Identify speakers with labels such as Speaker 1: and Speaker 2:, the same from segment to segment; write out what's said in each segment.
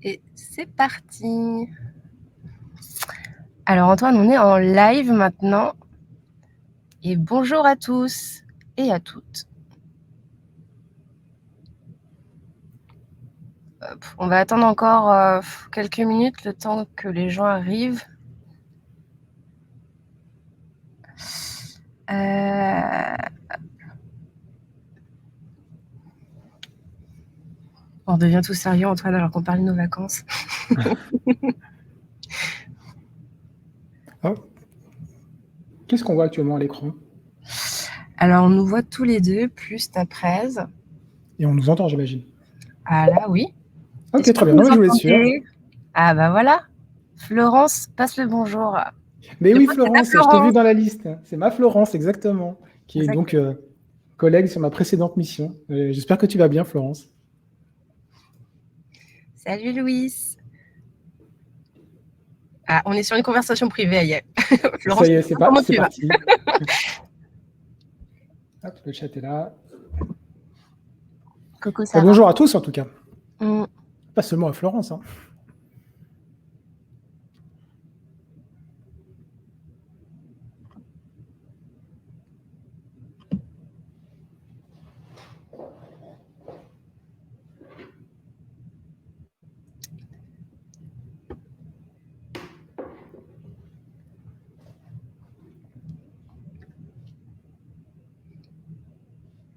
Speaker 1: Et c'est parti. Alors Antoine, on est en live maintenant. Et bonjour à tous et à toutes. On va attendre encore quelques minutes, le temps que les gens arrivent. On devient tout sérieux, Antoine, alors qu'on parle de nos vacances.
Speaker 2: Oh. Qu'est-ce qu'on voit actuellement à l'écran?
Speaker 1: Alors, on nous voit tous les deux, plus ta presse.
Speaker 2: Et on nous entend, j'imagine.
Speaker 1: Ah là, oui.
Speaker 2: Ok,
Speaker 1: Est-ce
Speaker 2: très
Speaker 1: que
Speaker 2: bien.
Speaker 1: vous
Speaker 2: Non, mais
Speaker 1: nous
Speaker 2: je voulais être sûr.
Speaker 1: entendez? Ah bah voilà. Florence, passe le bonjour.
Speaker 2: Mais
Speaker 1: Je
Speaker 2: oui,
Speaker 1: crois que c'est ta
Speaker 2: Florence, je t'ai vu
Speaker 1: Florence.
Speaker 2: dans la liste. C'est ma Florence, exactement, qui est donc
Speaker 1: Exactement.
Speaker 2: collègue sur ma précédente mission. J'espère que tu vas bien, Florence.
Speaker 1: Salut Louis. Ah, on est sur une conversation privée, aïe. Florence,
Speaker 2: Ça y est, c'est
Speaker 1: comment tu vas?
Speaker 2: parti. Hop, le chat est là.
Speaker 1: Coucou, ça va?
Speaker 2: Bonjour à tous, en tout cas.
Speaker 1: Mm.
Speaker 2: Pas seulement à Florence. Hein.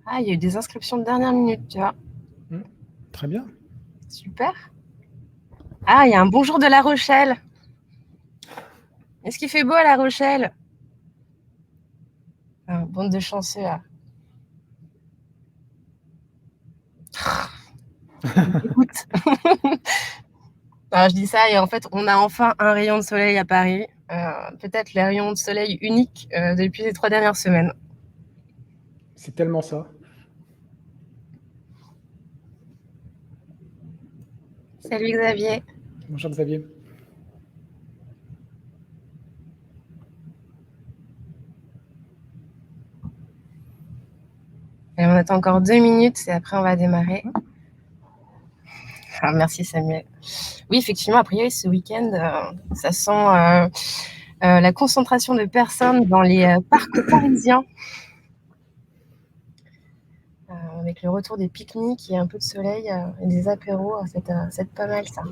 Speaker 1: Ah, il y a eu des inscriptions de dernière minute, tu vois.
Speaker 2: Très bien.
Speaker 1: Super. Ah, il y a un bonjour de La Rochelle. Est-ce qu'il fait beau à La Rochelle? Bande de chanceux, là. Écoute. Alors, je dis ça et en fait, on a enfin un rayon de soleil à Paris. Peut-être les rayons de soleil uniques depuis les 3 dernières semaines.
Speaker 2: C'est tellement ça.
Speaker 1: Salut Xavier.
Speaker 2: Bonjour, Xavier.
Speaker 1: Et on attend encore 2 minutes et après on va démarrer. Ah, merci Samuel. Oui, effectivement, a priori, ce week-end, ça sent la concentration de personnes dans les parcs parisiens. Avec le retour des pique-niques et un peu de soleil et des apéros, c'est pas mal ça.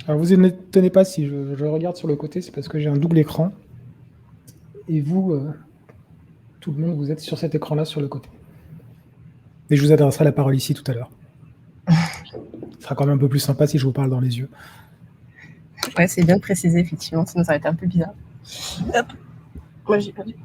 Speaker 2: Alors, vous n'étonnez pas si je regarde sur le côté, c'est parce que j'ai un double écran. Et vous, tout le monde, vous êtes sur cet écran-là, sur le côté. Et je vous adresserai la parole ici tout à l'heure. Ce sera quand même un peu plus sympa si je vous parle dans les yeux.
Speaker 1: Ouais, c'est bien de préciser, effectivement, sinon ça aurait été un peu bizarre. Hop. Moi, j'ai perdu.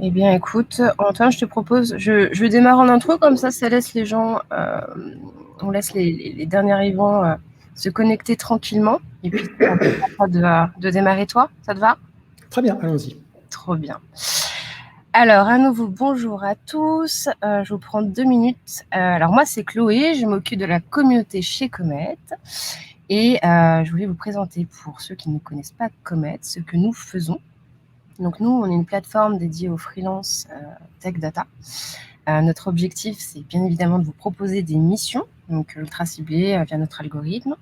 Speaker 1: Eh bien, écoute, Antoine, je te propose, je démarre en intro, comme ça laisse les gens, on laisse les derniers arrivants se connecter tranquillement. Et puis, ça de démarrer toi, ça te va?
Speaker 2: Très bien, allons-y.
Speaker 1: Trop bien. Alors, à nouveau, bonjour à tous. Je vous prends 2 minutes. Alors, moi, c'est Chloé, je m'occupe de la communauté chez Comet. Et je voulais vous présenter, pour ceux qui ne connaissent pas Comet, ce que nous faisons. Donc nous, on est une plateforme dédiée aux freelance tech data. Notre objectif, c'est bien évidemment de vous proposer des missions, donc ultra ciblées via notre algorithme,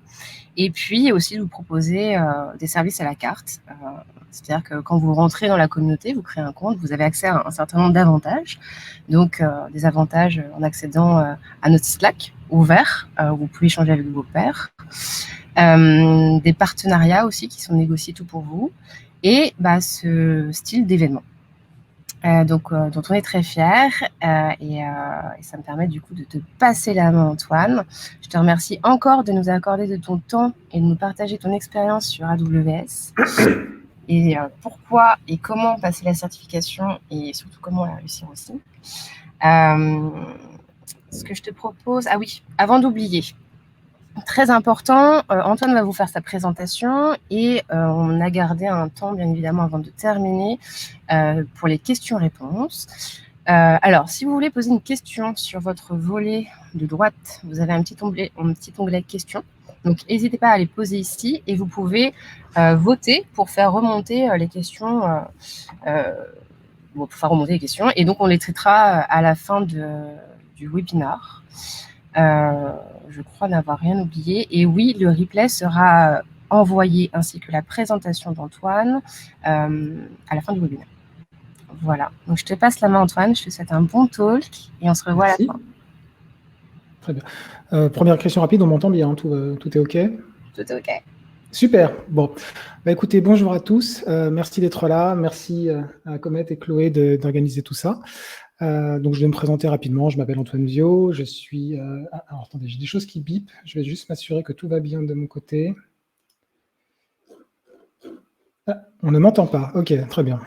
Speaker 1: et puis aussi de vous proposer des services à la carte. C'est-à-dire que quand vous rentrez dans la communauté, vous créez un compte, vous avez accès à un certain nombre d'avantages. Donc des avantages en accédant à notre Slack ouvert, où vous pouvez échanger avec vos pairs. Des partenariats aussi qui sont négociés tout pour vous. Et ce style d'événement. dont on est très fiers. Et ça me permet du coup de te passer la main, Antoine. Je te remercie encore de nous accorder de ton temps et de nous partager ton expérience sur AWS. Et pourquoi et comment passer la certification et surtout comment la réussir aussi. Ce que je te propose... Ah oui, avant d'oublier, très important, Antoine va vous faire sa présentation et on a gardé un temps, bien évidemment, avant de terminer pour les questions-réponses. Alors, si vous voulez poser une question sur votre volet de droite, vous avez un petit onglet questions. Donc, n'hésitez pas à les poser ici et vous pouvez voter pour faire remonter les questions. Pour faire remonter les questions. Et donc, on les traitera à la fin du webinaire. Je crois n'avoir rien oublié. Et oui, le replay sera envoyé ainsi que la présentation d'Antoine à la fin du webinaire. Voilà. Donc, je te passe la main, Antoine. Je te souhaite un bon talk et on se revoit
Speaker 2: Merci.
Speaker 1: à la fin.
Speaker 2: Très bien. Première question rapide, on m'entend bien, hein, tout est OK?
Speaker 1: Tout est OK.
Speaker 2: Super. Bon, écoutez, bonjour à tous. Merci d'être là. Merci à Comet et Chloé d'organiser tout ça. Donc, je vais me présenter rapidement. Je m'appelle Antoine Viau. Je suis... alors, attendez, j'ai des choses qui bipent. Je vais juste m'assurer que tout va bien de mon côté. Ah, on ne m'entend pas. OK, très bien.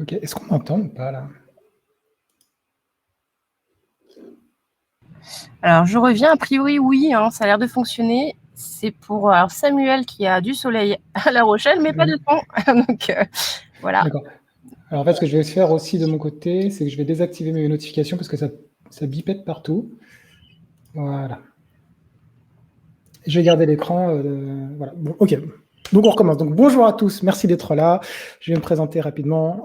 Speaker 2: OK, est-ce qu'on m'entend ou pas, là?
Speaker 1: Alors, je reviens. A priori, oui, hein, ça a l'air de fonctionner. C'est pour Samuel qui a du soleil à La Rochelle, mais pas de temps. Donc, voilà.
Speaker 2: D'accord. Alors, en fait, ce que je vais faire aussi de mon côté, c'est que je vais désactiver mes notifications parce que ça bipette partout. Voilà. Je vais garder l'écran. Voilà. Bon, OK. Donc, on recommence. Donc, bonjour à tous. Merci d'être là. Je vais me présenter rapidement.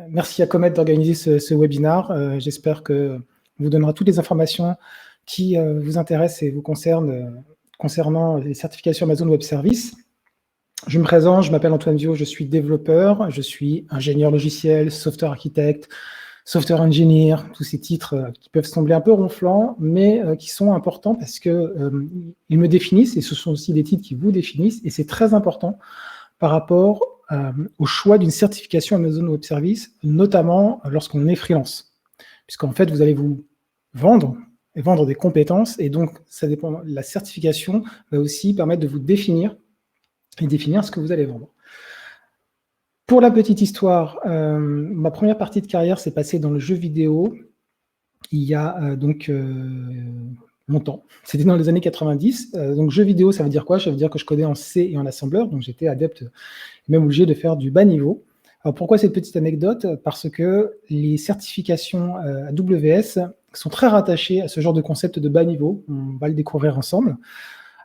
Speaker 2: Merci à Comet d'organiser ce webinaire. J'espère que vous donnera toutes les informations qui vous intéressent et vous concernent concernant les certifications Amazon Web Services. Je me présente, je m'appelle Antoine Viau, je suis développeur, je suis ingénieur logiciel, software architecte, software engineer, tous ces titres qui peuvent sembler un peu ronflants, mais qui sont importants parce que ils me définissent et ce sont aussi des titres qui vous définissent et c'est très important par rapport au choix d'une certification Amazon Web Services, notamment lorsqu'on est freelance. Puisqu'en fait, vous allez vous vendre et vendre des compétences et donc ça dépend. La certification va aussi permettre de vous définir et définir ce que vous allez vendre. Pour la petite histoire, ma première partie de carrière s'est passée dans le jeu vidéo il y a donc longtemps. C'était dans les années 90. Donc jeu vidéo, ça veut dire quoi? Ça veut dire que je codais en C et en assembleur, donc j'étais adepte, même obligé de faire du bas niveau. Alors pourquoi cette petite anecdote? Parce que les certifications AWS sont très rattachées à ce genre de concept de bas niveau. On va le découvrir ensemble.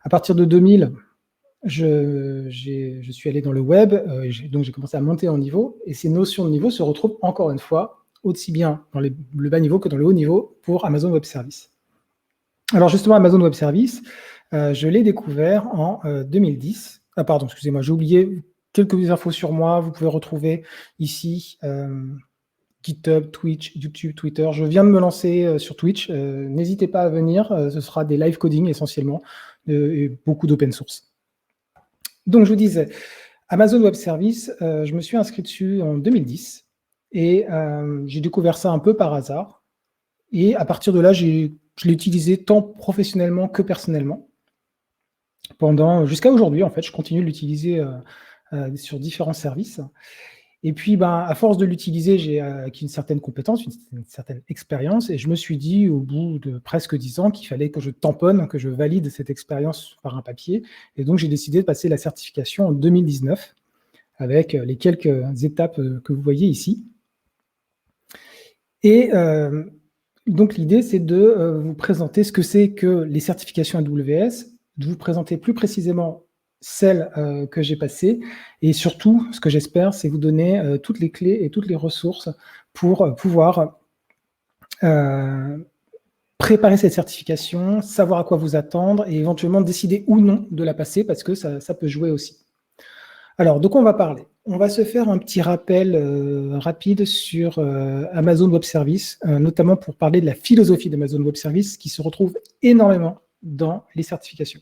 Speaker 2: À partir de 2000, je suis allé dans le web, donc j'ai commencé à monter en niveau, et ces notions de niveau se retrouvent encore une fois aussi bien dans le bas niveau que dans le haut niveau pour Amazon Web Services. Alors justement, Amazon Web Services, je l'ai découvert en 2010. Ah pardon, excusez-moi, j'ai oublié quelques infos sur moi. Vous pouvez retrouver ici GitHub, Twitch, YouTube, Twitter. Je viens de me lancer sur Twitch. N'hésitez pas à venir. Ce sera des live coding essentiellement et beaucoup d'open source. Donc, je vous disais, Amazon Web Services, je me suis inscrit dessus en 2010 et j'ai découvert ça un peu par hasard. Et à partir de là, je l'ai utilisé tant professionnellement que personnellement. Jusqu'à aujourd'hui, en fait, je continue de l'utiliser sur différents services. Et puis, à force de l'utiliser, j'ai acquis une certaine compétence, une certaine expérience, et je me suis dit, au bout de presque 10 ans, qu'il fallait que je tamponne, que je valide cette expérience par un papier. Et donc, j'ai décidé de passer la certification en 2019, avec les quelques étapes que vous voyez ici. Et donc, l'idée, c'est de vous présenter ce que c'est que les certifications AWS, de vous présenter plus précisément celle que j'ai passée, et surtout, ce que j'espère, c'est vous donner toutes les clés et toutes les ressources pour pouvoir préparer cette certification, savoir à quoi vous attendre, et éventuellement décider ou non de la passer, parce que ça peut jouer aussi. Alors, de quoi on va parler? On va se faire un petit rappel rapide sur Amazon Web Services, notamment pour parler de la philosophie d'Amazon Web Services qui se retrouve énormément dans les certifications.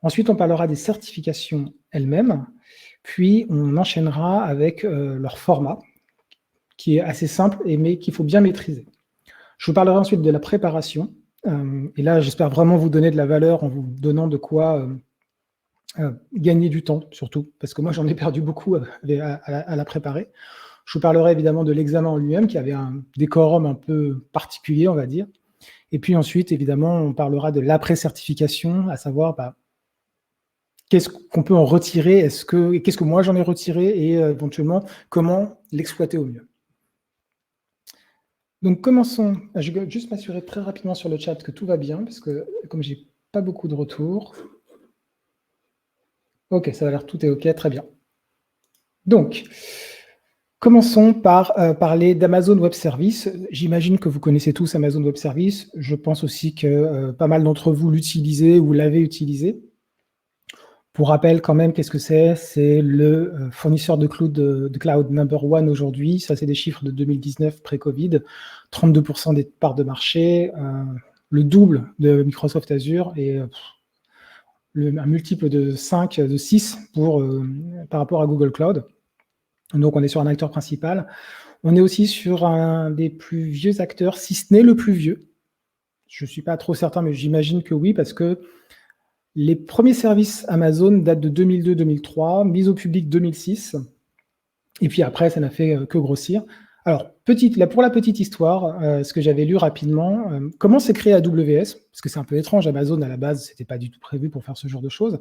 Speaker 2: Ensuite, on parlera des certifications elles-mêmes, puis on enchaînera avec leur format, qui est assez simple, mais qu'il faut bien maîtriser. Je vous parlerai ensuite de la préparation, et là, j'espère vraiment vous donner de la valeur en vous donnant de quoi gagner du temps, surtout, parce que moi, j'en ai perdu beaucoup à la préparer. Je vous parlerai évidemment de l'examen en lui-même, qui avait un décorum un peu particulier, on va dire. Et puis ensuite, évidemment, on parlera de l'après-certification, à savoir qu'est-ce qu'on peut en retirer, qu'est-ce que moi j'en ai retiré, et éventuellement, comment l'exploiter au mieux. Donc, commençons. Je vais juste m'assurer très rapidement sur le chat que tout va bien, parce que comme je n'ai pas beaucoup de retours. Ok, ça a l'air tout est ok, très bien. Donc, commençons par parler d'Amazon Web Services. J'imagine que vous connaissez tous Amazon Web Services. Je pense aussi que pas mal d'entre vous l'utilisez ou l'avez utilisé. Pour rappel, quand même, qu'est-ce que c'est? C'est le fournisseur de cloud number one aujourd'hui. Ça, c'est des chiffres de 2019 pré-Covid. 32% des parts de marché, le double de Microsoft Azure et un multiple de 5, de 6 par rapport à Google Cloud. Donc, on est sur un acteur principal. On est aussi sur un des plus vieux acteurs, si ce n'est le plus vieux. Je ne suis pas trop certain, mais j'imagine que oui, parce que les premiers services Amazon datent de 2002-2003, mis au public 2006, et puis après, ça n'a fait que grossir. Alors, pour la petite histoire, ce que j'avais lu rapidement, comment s'est créé AWS? Parce que c'est un peu étrange, Amazon, à la base, ce n'était pas du tout prévu pour faire ce genre de choses.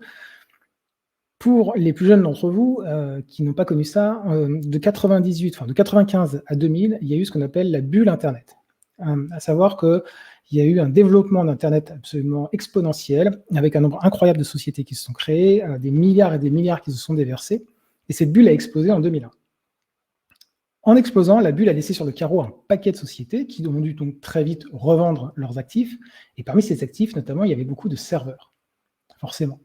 Speaker 2: Pour les plus jeunes d'entre vous qui n'ont pas connu ça, de 95 à 2000, il y a eu ce qu'on appelle la bulle Internet. À savoir que il y a eu un développement d'Internet absolument exponentiel, avec un nombre incroyable de sociétés qui se sont créées, des milliards et des milliards qui se sont déversés, et cette bulle a explosé en 2001. En explosant, la bulle a laissé sur le carreau un paquet de sociétés qui ont dû donc très vite revendre leurs actifs, et parmi ces actifs, notamment, il y avait beaucoup de serveurs, forcément.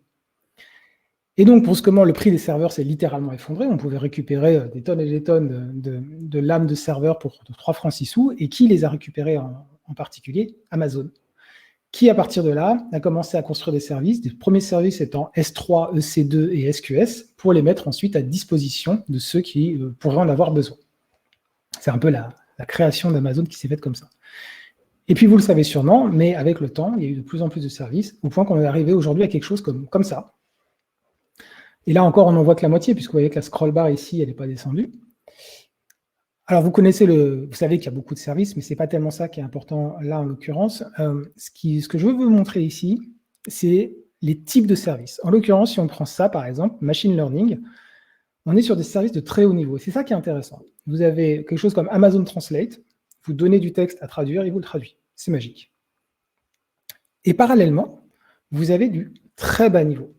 Speaker 2: Et donc, brusquement, le prix des serveurs s'est littéralement effondré. On pouvait récupérer des tonnes et des tonnes de lames de serveurs pour 3 francs 6 sous, et qui les a récupérés en particulier? Amazon, qui à partir de là a commencé à construire des services, des premiers services étant S3, EC2 et SQS, pour les mettre ensuite à disposition de ceux qui pourraient en avoir besoin. C'est un peu la création d'Amazon qui s'est faite comme ça. Et puis vous le savez sûrement, mais avec le temps, il y a eu de plus en plus de services, au point qu'on est arrivé aujourd'hui à quelque chose comme ça. Et là encore, on n'en voit que la moitié, puisque vous voyez que la scroll bar ici, elle n'est pas descendue. Alors, vous savez qu'il y a beaucoup de services, mais ce n'est pas tellement ça qui est important là, en l'occurrence. Ce que je veux vous montrer ici, c'est les types de services. En l'occurrence, si on prend ça, par exemple, machine learning, on est sur des services de très haut niveau. C'est ça qui est intéressant. Vous avez quelque chose comme Amazon Translate, vous donnez du texte à traduire, il vous le traduit. C'est magique. Et parallèlement, vous avez du très bas niveau.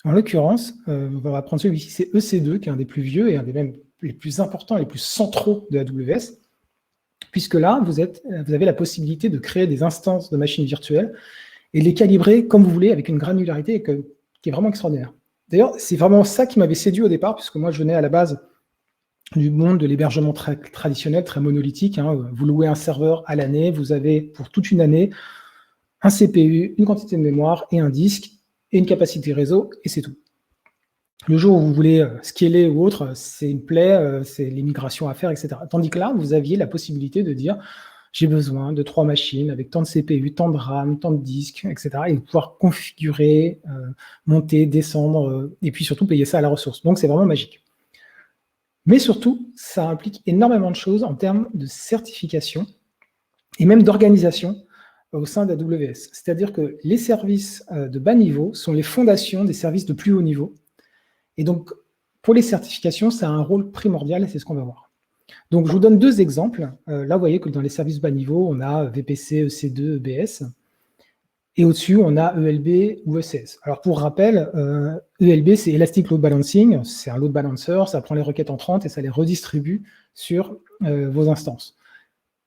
Speaker 2: En l'occurrence, on va prendre celui-ci, c'est EC2, qui est un des plus vieux et un des même les plus importants, les plus centraux de AWS, puisque là, vous avez la possibilité de créer des instances de machines virtuelles et les calibrer comme vous voulez, avec une granularité qui est vraiment extraordinaire. D'ailleurs, c'est vraiment ça qui m'avait séduit au départ, puisque moi, je venais à la base du monde de l'hébergement très traditionnel, très monolithique. Hein. Vous louez un serveur à l'année, vous avez pour toute une année un CPU, une quantité de mémoire et un disque, et une capacité réseau, et c'est tout. Le jour où vous voulez scaler ou autre, c'est une plaie, c'est les migrations à faire, etc. Tandis que là, vous aviez la possibilité de dire j'ai besoin de 3 machines avec tant de CPU, tant de RAM, tant de disques, etc. Et de pouvoir configurer, monter, descendre, et puis surtout payer ça à la ressource. Donc c'est vraiment magique. Mais surtout, ça implique énormément de choses en termes de certification et même d'organisation au sein d'AWS. C'est-à-dire que les services de bas niveau sont les fondations des services de plus haut niveau. Et donc, pour les certifications, ça a un rôle primordial et c'est ce qu'on va voir. Donc, je vous donne 2 exemples. Là, vous voyez que dans les services bas niveau, on a VPC, EC2, EBS. Et au-dessus, on a ELB ou ECS. Alors, pour rappel, ELB, c'est Elastic Load Balancing. C'est un load balancer, ça prend les requêtes entrantes et ça les redistribue sur vos instances.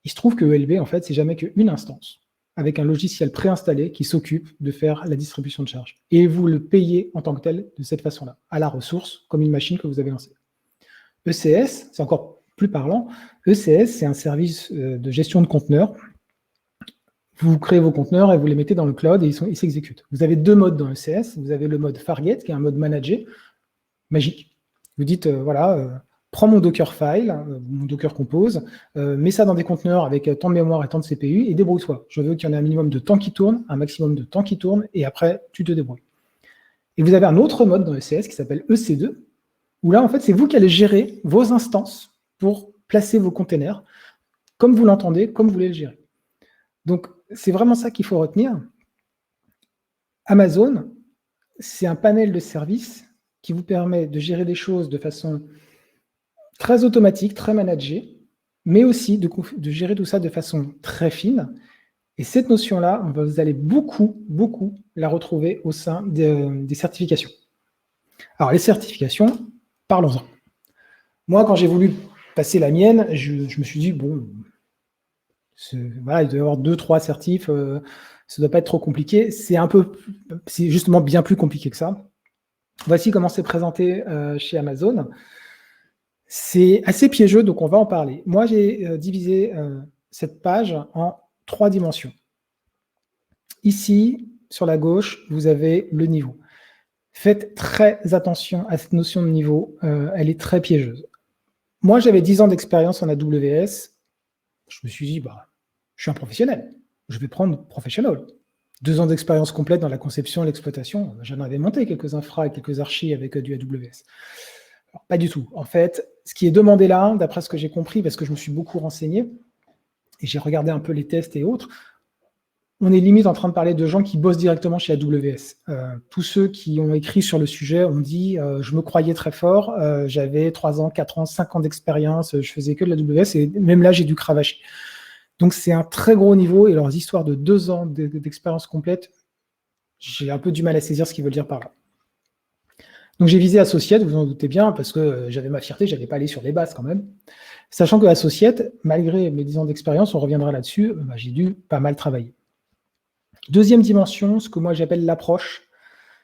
Speaker 2: Il se trouve que ELB, en fait, c'est jamais qu'une instance, avec un logiciel préinstallé qui s'occupe de faire la distribution de charge. Et vous le payez en tant que tel de cette façon-là, à la ressource, comme une machine que vous avez lancée. ECS, c'est encore plus parlant. ECS, c'est un service de gestion de conteneurs. Vous créez vos conteneurs et vous les mettez dans le cloud et ils s'exécutent. Vous avez 2 modes dans ECS. Vous avez le mode Fargate, qui est un mode managé, magique. Vous dites, prends mon Dockerfile, mon Docker Compose, mets ça dans des conteneurs avec tant de mémoire et tant de CPU et débrouille-toi. Je veux qu'il y en ait un minimum de temps qui tourne, un maximum de temps qui tourne, et après, tu te débrouilles. Et vous avez un autre mode dans ECS qui s'appelle EC2, où là, en fait, c'est vous qui allez gérer vos instances pour placer vos containers, comme vous l'entendez, comme vous voulez le gérer. Donc, c'est vraiment ça qu'il faut retenir. Amazon, c'est un panel de services qui vous permet de gérer des choses de façon très automatique, très managée, mais aussi de gérer tout ça de façon très fine. Et cette notion-là, vous allez beaucoup la retrouver au sein des certifications. Alors, les certifications, parlons-en. Moi, quand j'ai voulu passer la mienne, je me suis dit, bon, voilà, il doit y avoir 2-3 certifs, ça ne doit pas être trop compliqué. C'est justement bien plus compliqué que ça. Voici comment c'est présenté chez Amazon. C'est assez piégeux, donc on va en parler. Moi, j'ai divisé cette page en 3 dimensions. Ici, sur la gauche, vous avez le niveau. Faites très attention à cette notion de niveau, elle est très piégeuse. Moi, j'avais 10 ans d'expérience en AWS. Je me suis dit, je suis un professionnel. Je vais prendre professional. 2 ans d'expérience complète dans la conception et l'exploitation. J'en avais monté quelques infras et quelques archis avec du AWS. Alors, pas du tout. En fait, ce qui est demandé là, d'après ce que j'ai compris, parce que je me suis beaucoup renseigné, et j'ai regardé un peu les tests et autres, on est limite en train de parler de gens qui bossent directement chez AWS. Tous ceux qui ont écrit sur le sujet ont dit je me croyais très fort, j'avais 3 ans, 4 ans, 5 ans d'expérience, je faisais que de l'AWS, et même là, j'ai dû cravacher. Donc, c'est un très gros niveau, et leurs histoires de 2 ans d'expérience complète, j'ai un peu du mal à saisir ce qu'ils veulent dire par là. Donc, j'ai visé Associate, vous en doutez bien, parce que j'avais ma fierté, je n'allais pas aller sur les bases quand même. Sachant que Associate, malgré mes 10 ans d'expérience, on reviendra là-dessus, j'ai dû pas mal travailler. Deuxième dimension, ce que moi j'appelle l'approche,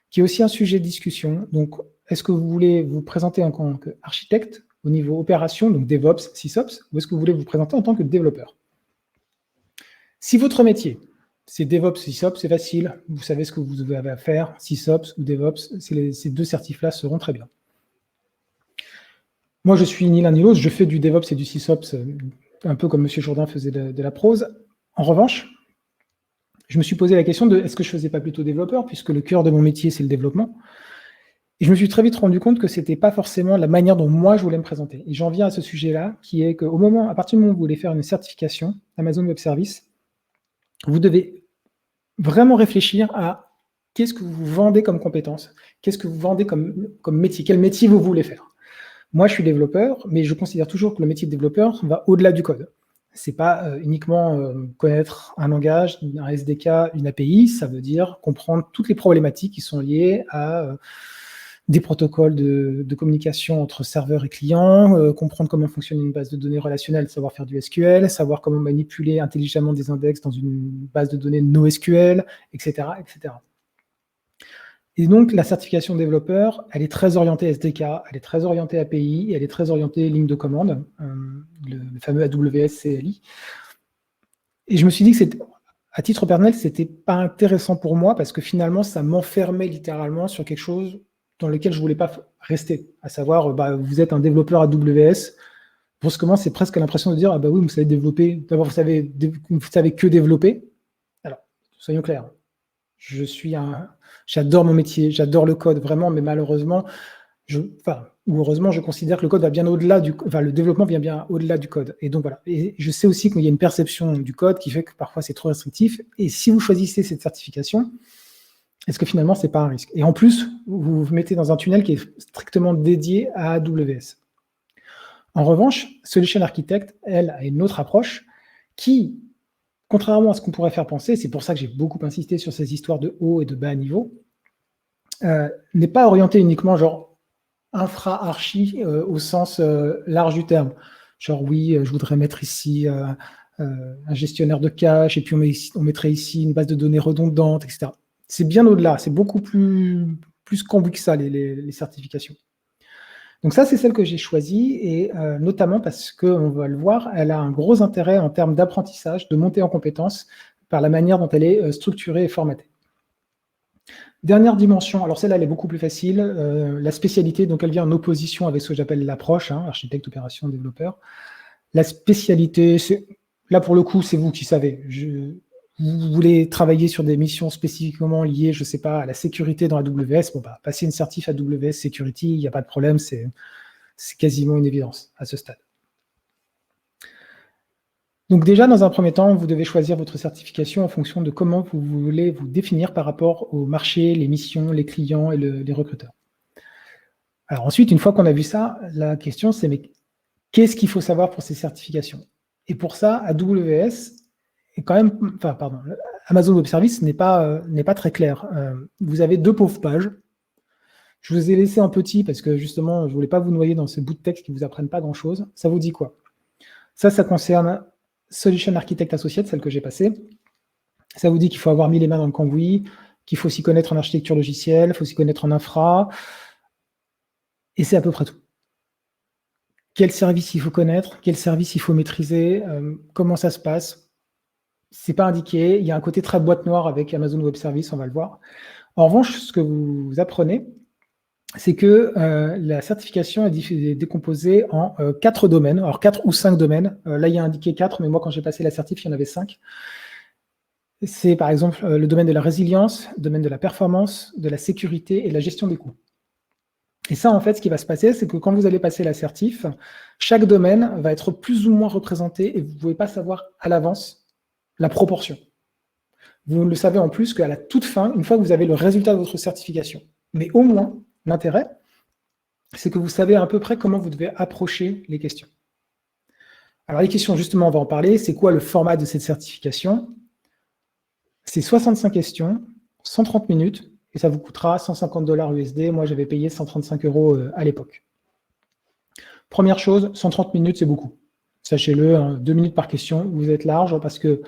Speaker 2: qui est aussi un sujet de discussion. Donc, est-ce que vous voulez vous présenter en tant qu'architecte au niveau opération, donc DevOps, SysOps, ou est-ce que vous voulez vous présenter en tant que développeur? Si votre métier, c'est DevOps, SysOps, c'est facile, vous savez ce que vous avez à faire, SysOps ou DevOps, ces 2 certifs-là seront très bien. Moi, je suis ni l'un ni l'autre, je fais du DevOps et du SysOps, un peu comme M. Jourdain faisait de la prose. En revanche, je me suis posé la question de est-ce que je ne faisais pas plutôt développeur, puisque le cœur de mon métier, c'est le développement. Et je me suis très vite rendu compte que ce n'était pas forcément la manière dont moi, je voulais me présenter. Et j'en viens à ce sujet-là, qui est à partir du moment où vous voulez faire une certification Amazon Web Service, vous devez vraiment réfléchir à qu'est-ce que vous vendez comme compétence, qu'est-ce que vous vendez comme métier, quel métier vous voulez faire. Moi, je suis développeur, mais je considère toujours que le métier de développeur va au-delà du code. Ce n'est pas uniquement connaître un langage, un SDK, une API, ça veut dire comprendre toutes les problématiques qui sont liées à des protocoles de communication entre serveurs et clients, comprendre comment fonctionne une base de données relationnelle, savoir faire du SQL, savoir comment manipuler intelligemment des index dans une base de données NoSQL, etc., etc. Et donc, la certification développeur, elle est très orientée SDK, elle est très orientée API, elle est très orientée ligne de commande, le fameux AWS CLI. Et je me suis dit que à titre personnel, ce n'était pas intéressant pour moi parce que finalement, ça m'enfermait littéralement sur quelque chose dans lequel je ne voulais pas rester, à savoir, vous êtes un développeur AWS. Brusquement, c'est presque l'impression de dire, oui, vous savez développer, d'abord, vous savez que développer. Alors, soyons clairs. J'adore mon métier, j'adore le code, vraiment, mais malheureusement, heureusement, je considère que le code va bien au-delà le développement vient bien au-delà du code. Et donc voilà. Et je sais aussi qu'il y a une perception du code qui fait que parfois c'est trop restrictif. Et si vous choisissez cette certification, est-ce que finalement c'est pas un risque? Et en plus, vous vous mettez dans un tunnel qui est strictement dédié à AWS. En revanche, Solution Architect, elle, a une autre approche qui, contrairement à ce qu'on pourrait faire penser, c'est pour ça que j'ai beaucoup insisté sur ces histoires de haut et de bas niveau, n'est pas orientée uniquement genre infra-archi au sens large du terme. Genre oui, je voudrais mettre ici un gestionnaire de cache et puis on mettrait ici une base de données redondante, etc. C'est bien au-delà, c'est beaucoup plus qu'ambu que ça, les certifications. Donc ça, c'est celle que j'ai choisie, et notamment parce qu'on va le voir, elle a un gros intérêt en termes d'apprentissage, de montée en compétences, par la manière dont elle est structurée et formatée. Dernière dimension, alors celle-là, elle est beaucoup plus facile, la spécialité, donc elle vient en opposition avec ce que j'appelle l'approche, architecte, opération, développeur. La spécialité, là pour le coup, c'est vous qui savez. Vous voulez travailler sur des missions spécifiquement liées, je ne sais pas, à la sécurité dans AWS, bon, bah, passer une certif AWS Security, il n'y a pas de problème, c'est quasiment une évidence à ce stade. Donc déjà, dans un premier temps, vous devez choisir votre certification en fonction de comment vous voulez vous définir par rapport au marché, les missions, les clients et les recruteurs. Alors ensuite, une fois qu'on a vu ça, la question c'est, mais qu'est-ce qu'il faut savoir pour ces certifications? Et pour ça, AWS est quand même, enfin pardon, Amazon Web Services n'est pas très clair. Vous avez 2 pauvres pages. Je vous ai laissé en petit parce que justement, je ne voulais pas vous noyer dans ces bouts de texte qui ne vous apprennent pas grand-chose. Ça vous dit quoi? Ça concerne Solution Architect Associate, celle que j'ai passée. Ça vous dit qu'il faut avoir mis les mains dans le cambouis, qu'il faut s'y connaître en architecture logicielle, il faut s'y connaître en infra, et c'est à peu près tout. Quel service il faut connaître, quel service il faut maîtriser, comment ça se passe, c'est pas indiqué. Il y a un côté très boîte noire avec Amazon Web Services, on va le voir. En revanche, ce que vous apprenez, c'est que la certification est décomposée en 4 domaines, alors 4 ou 5 domaines. Là, il y a indiqué 4, mais moi, quand j'ai passé la certif, il y en avait 5. C'est par exemple le domaine de la résilience, le domaine de la performance, de la sécurité et de la gestion des coûts. Et ça, en fait, ce qui va se passer, c'est que quand vous allez passer la certif, chaque domaine va être plus ou moins représenté et vous ne pouvez pas savoir à l'avance la proportion. Vous ne le savez en plus qu'à la toute fin, une fois que vous avez le résultat de votre certification. Mais au moins, l'intérêt, c'est que vous savez à peu près comment vous devez approcher les questions. Alors les questions, justement, on va en parler. C'est quoi le format de cette certification? C'est 65 questions, 130 minutes, et ça vous coûtera 150 $ USD. Moi, j'avais payé 135 € à l'époque. Première chose, 130 minutes, c'est beaucoup. Sachez-le, 2 minutes par question, vous êtes large, parce que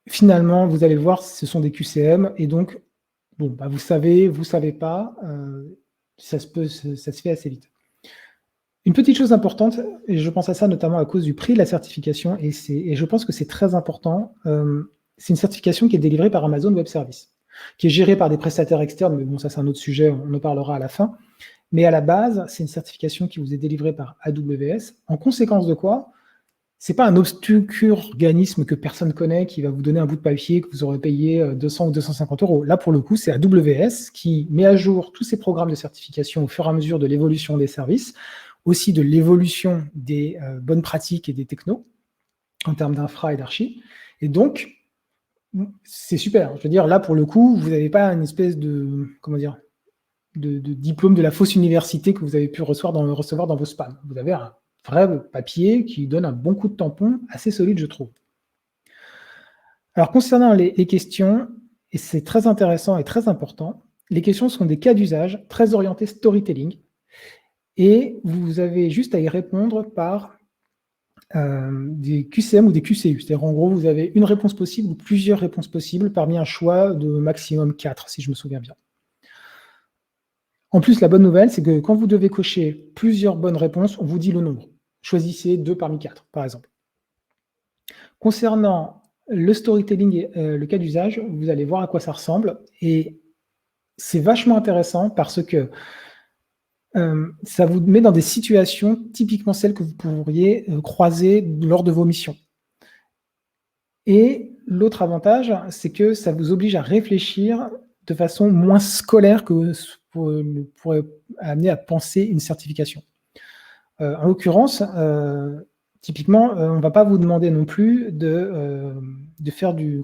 Speaker 2: finalement, vous allez voir, ce sont des QCM, et donc, bon, bah, vous savez pas, ça se fait assez vite. Une petite chose importante, et je pense à ça notamment à cause du prix de la certification, et je pense que c'est très important, c'est une certification qui est délivrée par Amazon Web Services, qui est gérée par des prestataires externes, mais bon, ça c'est un autre sujet, on en parlera à la fin. Mais à la base, c'est une certification qui vous est délivrée par AWS. En conséquence de quoi, ce n'est pas un obscur organisme que personne ne connaît qui va vous donner un bout de papier que vous aurez payé 200 ou 250 €. Là, pour le coup, c'est AWS qui met à jour tous ces programmes de certification au fur et à mesure de l'évolution des services, aussi de l'évolution des bonnes pratiques et des technos en termes d'infra et d'archi. Et donc, c'est super. Je veux dire, là, pour le coup, vous n'avez pas une espèce de, comment dire, de diplôme de la fausse université que vous avez pu recevoir dans vos spams. Vous avez un vrai papier qui donne un bon coup de tampon assez solide, je trouve. Alors, concernant les questions, et c'est très intéressant et très important, les questions sont des cas d'usage très orientés storytelling, et vous avez juste à y répondre par des QCM ou des QCU. C'est-à-dire, en gros, vous avez une réponse possible ou plusieurs réponses possibles parmi un choix de maximum 4, si je me souviens bien. En plus, la bonne nouvelle, c'est que quand vous devez cocher plusieurs bonnes réponses, on vous dit le nombre. Choisissez 2 parmi 4, par exemple. Concernant le storytelling et le cas d'usage, vous allez voir à quoi ça ressemble. Et c'est vachement intéressant parce que ça vous met dans des situations typiquement celles que vous pourriez croiser lors de vos missions. Et l'autre avantage, c'est que ça vous oblige à réfléchir de façon moins scolaire que pourrait amener à penser une certification. En l'occurrence, typiquement, on ne va pas vous demander non plus de faire des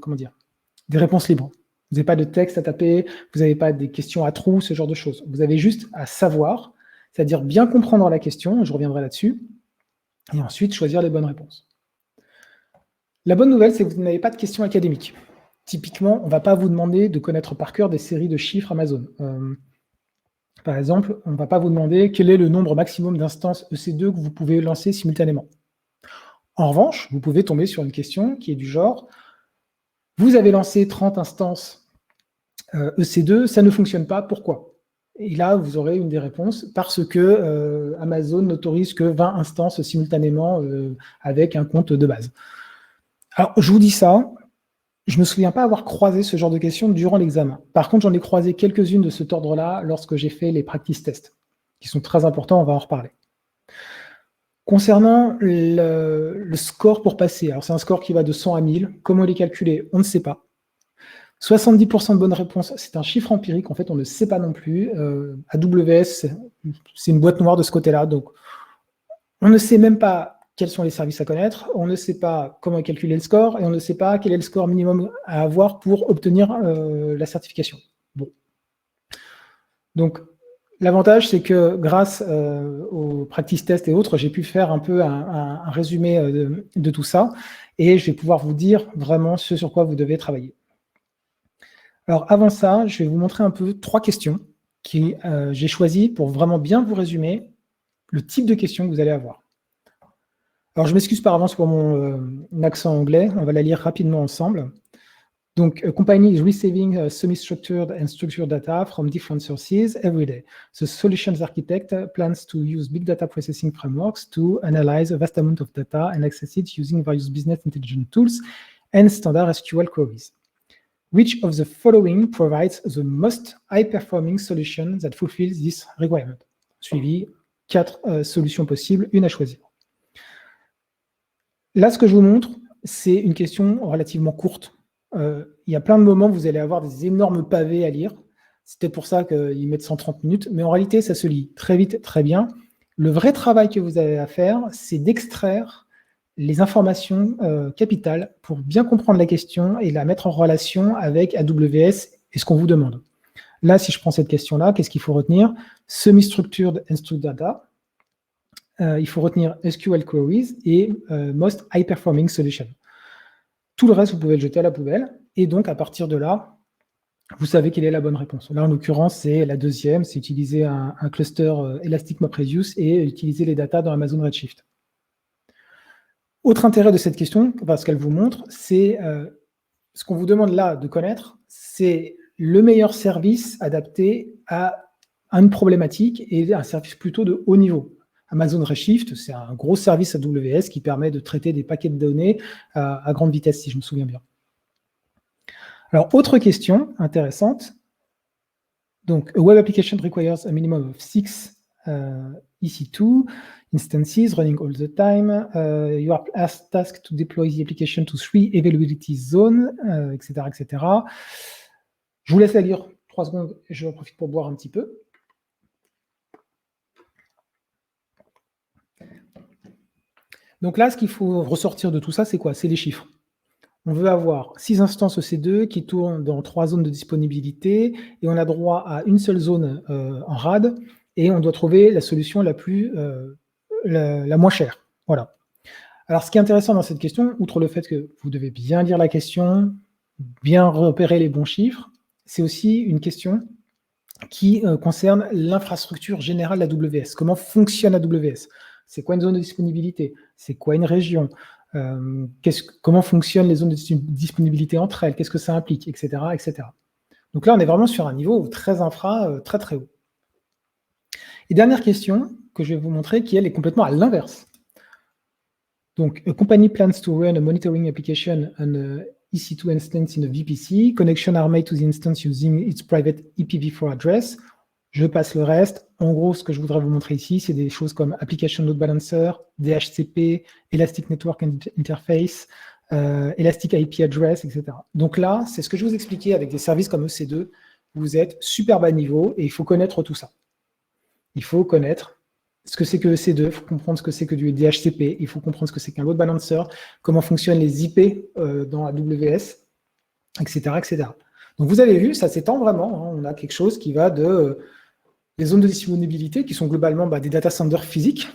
Speaker 2: réponses libres. Vous n'avez pas de texte à taper, vous n'avez pas des questions à trous, ce genre de choses. Vous avez juste à savoir, c'est-à-dire bien comprendre la question, je reviendrai là-dessus, et ensuite choisir les bonnes réponses. La bonne nouvelle, c'est que vous n'avez pas de questions académiques. Typiquement, on ne va pas vous demander de connaître par cœur des séries de chiffres Amazon. Par exemple, on ne va pas vous demander quel est le nombre maximum d'instances EC2 que vous pouvez lancer simultanément. En revanche, vous pouvez tomber sur une question qui est du genre, vous avez lancé 30 instances EC2, ça ne fonctionne pas, pourquoi? Et là, vous aurez une des réponses parce que Amazon n'autorise que 20 instances simultanément avec un compte de base. Alors, je vous dis ça, je ne me souviens pas avoir croisé ce genre de questions durant l'examen. Par contre, j'en ai croisé quelques-unes de cet ordre-là lorsque j'ai fait les practice tests, qui sont très importants, on va en reparler. Concernant le score pour passer, alors c'est un score qui va de 100 à 1000. Comment il est calculé? On ne sait pas. 70% de bonnes réponses, c'est un chiffre empirique, en fait, on ne sait pas non plus. AWS, c'est une boîte noire de ce côté-là, donc on ne sait même pas quels sont les services à connaître, on ne sait pas comment calculer le score, et on ne sait pas quel est le score minimum à avoir pour obtenir la certification. Bon. Donc, l'avantage, c'est que grâce aux practice tests et autres, j'ai pu faire un peu un résumé de tout ça, et je vais pouvoir vous dire vraiment ce sur quoi vous devez travailler. Alors, avant ça, je vais vous montrer un peu 3 questions que j'ai choisies pour vraiment bien vous résumer le type de questions que vous allez avoir. Alors, je m'excuse par avance pour mon accent anglais. On va la lire rapidement ensemble. Donc, a company is receiving semi-structured and structured data from different sources every day. The solutions architect plans to use big data processing frameworks to analyze a vast amount of data and access it using various business intelligence tools and standard SQL queries. Which of the following provides the most high-performing solution that fulfills this requirement? Suivi 4 solutions possibles, une à choisir. Là, ce que je vous montre, c'est une question relativement courte. Il y a plein de moments où vous allez avoir des énormes pavés à lire. C'est peut-être pour ça qu'ils mettent 130 minutes, mais en réalité, ça se lit très vite, très bien. Le vrai travail que vous avez à faire, c'est d'extraire les informations capitales pour bien comprendre la question et la mettre en relation avec AWS et ce qu'on vous demande. Là, si je prends cette question-là, qu'est-ce qu'il faut retenir? Semi-structured and structured data. Il faut retenir SQL queries et most high-performing solution. Tout le reste, vous pouvez le jeter à la poubelle. Et donc, à partir de là, vous savez quelle est la bonne réponse. Là, en l'occurrence, c'est la deuxième, c'est utiliser un cluster Elastic MapReduce et utiliser les datas dans Amazon Redshift. Autre intérêt de cette question, ce qu'elle vous montre, c'est ce qu'on vous demande là de connaître, c'est le meilleur service adapté à une problématique et un service plutôt de haut niveau. Amazon Redshift, c'est un gros service AWS qui permet de traiter des paquets de données à grande vitesse, si je me souviens bien. Alors, autre question intéressante. Donc, a web application requires a minimum of 6 EC2 instances running all the time. You are tasked to deploy the application to 3 availability zones, etc., etc. Je vous laisse la lire 3 secondes et je profite pour boire un petit peu. Donc là, ce qu'il faut ressortir de tout ça, c'est quoi? C'est les chiffres. On veut avoir 6 instances EC2 qui tournent dans 3 zones de disponibilité et on a droit à une seule zone en RAD et on doit trouver la solution la moins chère. Voilà. Alors, ce qui est intéressant dans cette question, outre le fait que vous devez bien lire la question, bien repérer les bons chiffres, c'est aussi une question qui concerne l'infrastructure générale d'AWS. Comment fonctionne AWS? C'est quoi une zone de disponibilité? C'est quoi une région? Comment fonctionnent les zones de disponibilité entre elles? Qu'est-ce que ça implique? Etc., etc. Donc là, on est vraiment sur un niveau très infra, très très haut. Et dernière question que je vais vous montrer, qui elle est complètement à l'inverse. Donc, a company plans to run a monitoring application on a EC2 instance in a VPC. Connection are made to the instance using its private IPv4 address. Je passe le reste. En gros, ce que je voudrais vous montrer ici, c'est des choses comme Application Load Balancer, DHCP, Elastic Network Interface, Elastic IP Address, etc. Donc là, c'est ce que je vous expliquais avec des services comme EC2. Vous êtes super bas niveau et il faut connaître tout ça. Il faut connaître ce que c'est que EC2, il faut comprendre ce que c'est que du DHCP, il faut comprendre ce que c'est qu'un load balancer, comment fonctionnent les IP dans AWS, etc., etc. Donc vous avez vu, ça s'étend vraiment. Hein. On a quelque chose qui va de les zones de disponibilité qui sont globalement des data centers physiques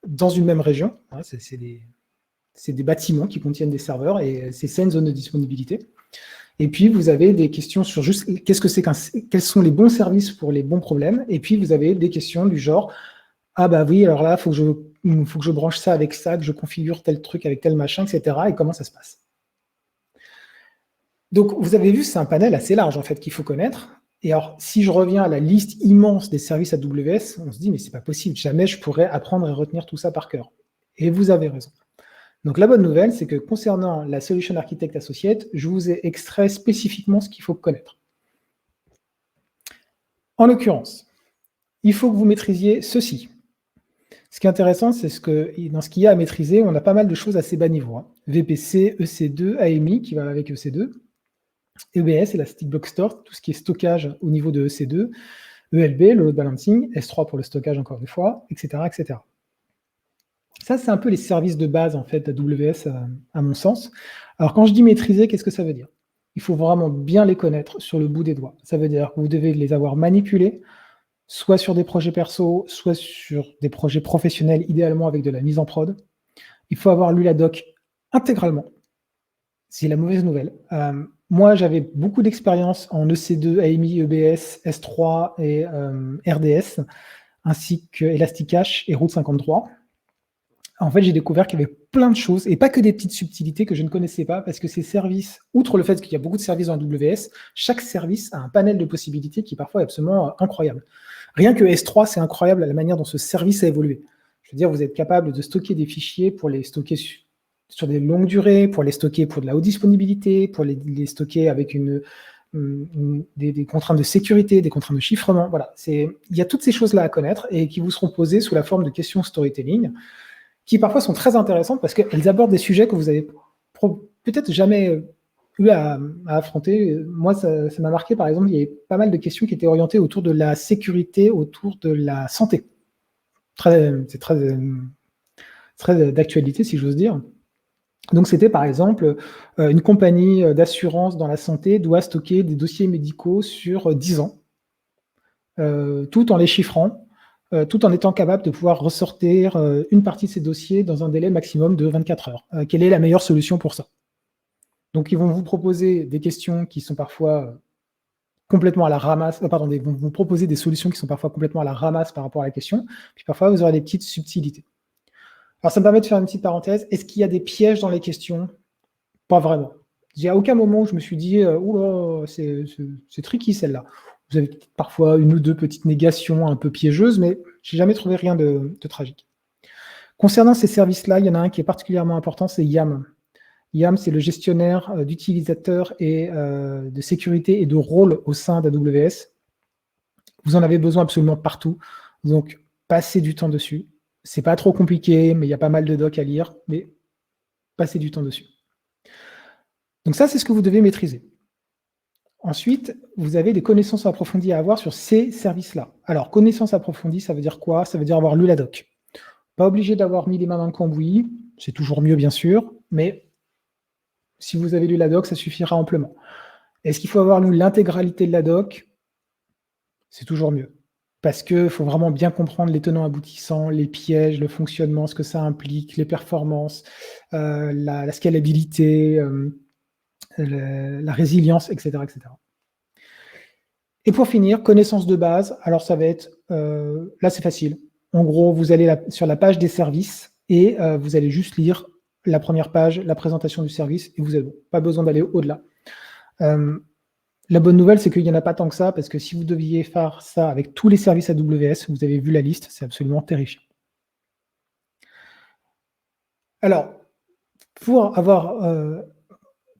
Speaker 2: dans une même région. Hein, c'est des bâtiments qui contiennent des serveurs et c'est ça une zone de disponibilité. Et puis, vous avez des questions sur juste quels sont les bons services pour les bons problèmes. Et puis, vous avez des questions du genre, ah bah oui, alors là, il faut que je branche ça avec ça, que je configure tel truc avec tel machin, etc. Et comment ça se passe. Donc, vous avez vu, c'est un panel assez large, en fait, qu'il faut connaître. Et alors, si je reviens à la liste immense des services AWS, on se dit, mais c'est pas possible, jamais je pourrais apprendre et retenir tout ça par cœur. Et vous avez raison. Donc, la bonne nouvelle, c'est que concernant la Solution Architect Associate, je vous ai extrait spécifiquement ce qu'il faut connaître. En l'occurrence, il faut que vous maîtrisiez ceci. Ce qui est intéressant, c'est que dans ce qu'il y a à maîtriser, on a pas mal de choses à assez bas niveau. VPC, EC2, AMI, qui va avec EC2, EBS, Elastic Block Store, tout ce qui est stockage au niveau de EC2, ELB, le load balancing, S3 pour le stockage encore une fois, etc. etc. Ça, c'est un peu les services de base en fait d'AWS à mon sens. Alors quand je dis maîtriser, qu'est-ce que ça veut dire? Il faut vraiment bien les connaître sur le bout des doigts. Ça veut dire que vous devez les avoir manipulés, soit sur des projets perso, soit sur des projets professionnels, idéalement avec de la mise en prod. Il faut avoir lu la doc intégralement. C'est la mauvaise nouvelle. Moi, j'avais beaucoup d'expérience en EC2, AMI, EBS, S3 et RDS, ainsi que Elasticache et Route 53. En fait, j'ai découvert qu'il y avait plein de choses, et pas que des petites subtilités que je ne connaissais pas, parce que ces services, outre le fait qu'il y a beaucoup de services dans AWS, chaque service a un panel de possibilités qui parfois est absolument incroyable. Rien que S3, c'est incroyable la manière dont ce service a évolué. Je veux dire, vous êtes capable de stocker des fichiers pour les stocker sur des longues durées, pour les stocker pour de la haute disponibilité, pour les stocker avec des contraintes de sécurité, des contraintes de chiffrement. Voilà, il y a toutes ces choses-là à connaître et qui vous seront posées sous la forme de questions storytelling, qui parfois sont très intéressantes parce qu'elles abordent des sujets que vous avez peut-être jamais eu à affronter. Moi, ça m'a marqué, par exemple, il y avait pas mal de questions qui étaient orientées autour de la sécurité, autour de la santé. C'est très d'actualité, si j'ose dire. Donc, c'était par exemple, une compagnie d'assurance dans la santé doit stocker des dossiers médicaux sur 10 ans, tout en les chiffrant, tout en étant capable de pouvoir ressortir une partie de ces dossiers dans un délai maximum de 24 heures. Quelle est la meilleure solution pour ça? Donc, ils vont vous proposer des questions qui sont parfois complètement à la ramasse, ils vont vous proposer des solutions qui sont parfois complètement à la ramasse par rapport à la question, puis parfois vous aurez des petites subtilités. Alors, ça me permet de faire une petite parenthèse. Est-ce qu'il y a des pièges dans les questions? Pas vraiment. Il n'y a aucun moment où je me suis dit « Oula, c'est tricky celle-là ». Vous avez parfois une ou deux petites négations un peu piégeuses, mais je n'ai jamais trouvé rien de tragique. Concernant ces services-là, il y en a un qui est particulièrement important, c'est YAM. YAM, c'est le gestionnaire d'utilisateurs et de sécurité et de rôle au sein d'AWS. Vous en avez besoin absolument partout, donc passez du temps dessus. C'est pas trop compliqué, mais il y a pas mal de docs à lire, mais passez du temps dessus. Donc ça, c'est ce que vous devez maîtriser. Ensuite, vous avez des connaissances approfondies à avoir sur ces services-là. Alors, connaissances approfondies, ça veut dire quoi? Ça veut dire avoir lu la doc. Pas obligé d'avoir mis les mains dans le cambouis, c'est toujours mieux, bien sûr, mais si vous avez lu la doc, ça suffira amplement. Est-ce qu'il faut avoir lu l'intégralité de la doc? C'est toujours mieux. Parce qu'il faut vraiment bien comprendre les tenants aboutissants, les pièges, le fonctionnement, ce que ça implique, les performances, la scalabilité, la résilience, etc., etc. Et pour finir, connaissance de base. Alors ça va être, là c'est facile. En gros, vous allez sur la page des services et vous allez juste lire la première page, la présentation du service, et vous avez pas besoin d'aller au-delà. La bonne nouvelle, c'est qu'il n'y en a pas tant que ça, parce que si vous deviez faire ça avec tous les services AWS, vous avez vu la liste, c'est absolument terrifiant. Alors, pour avoir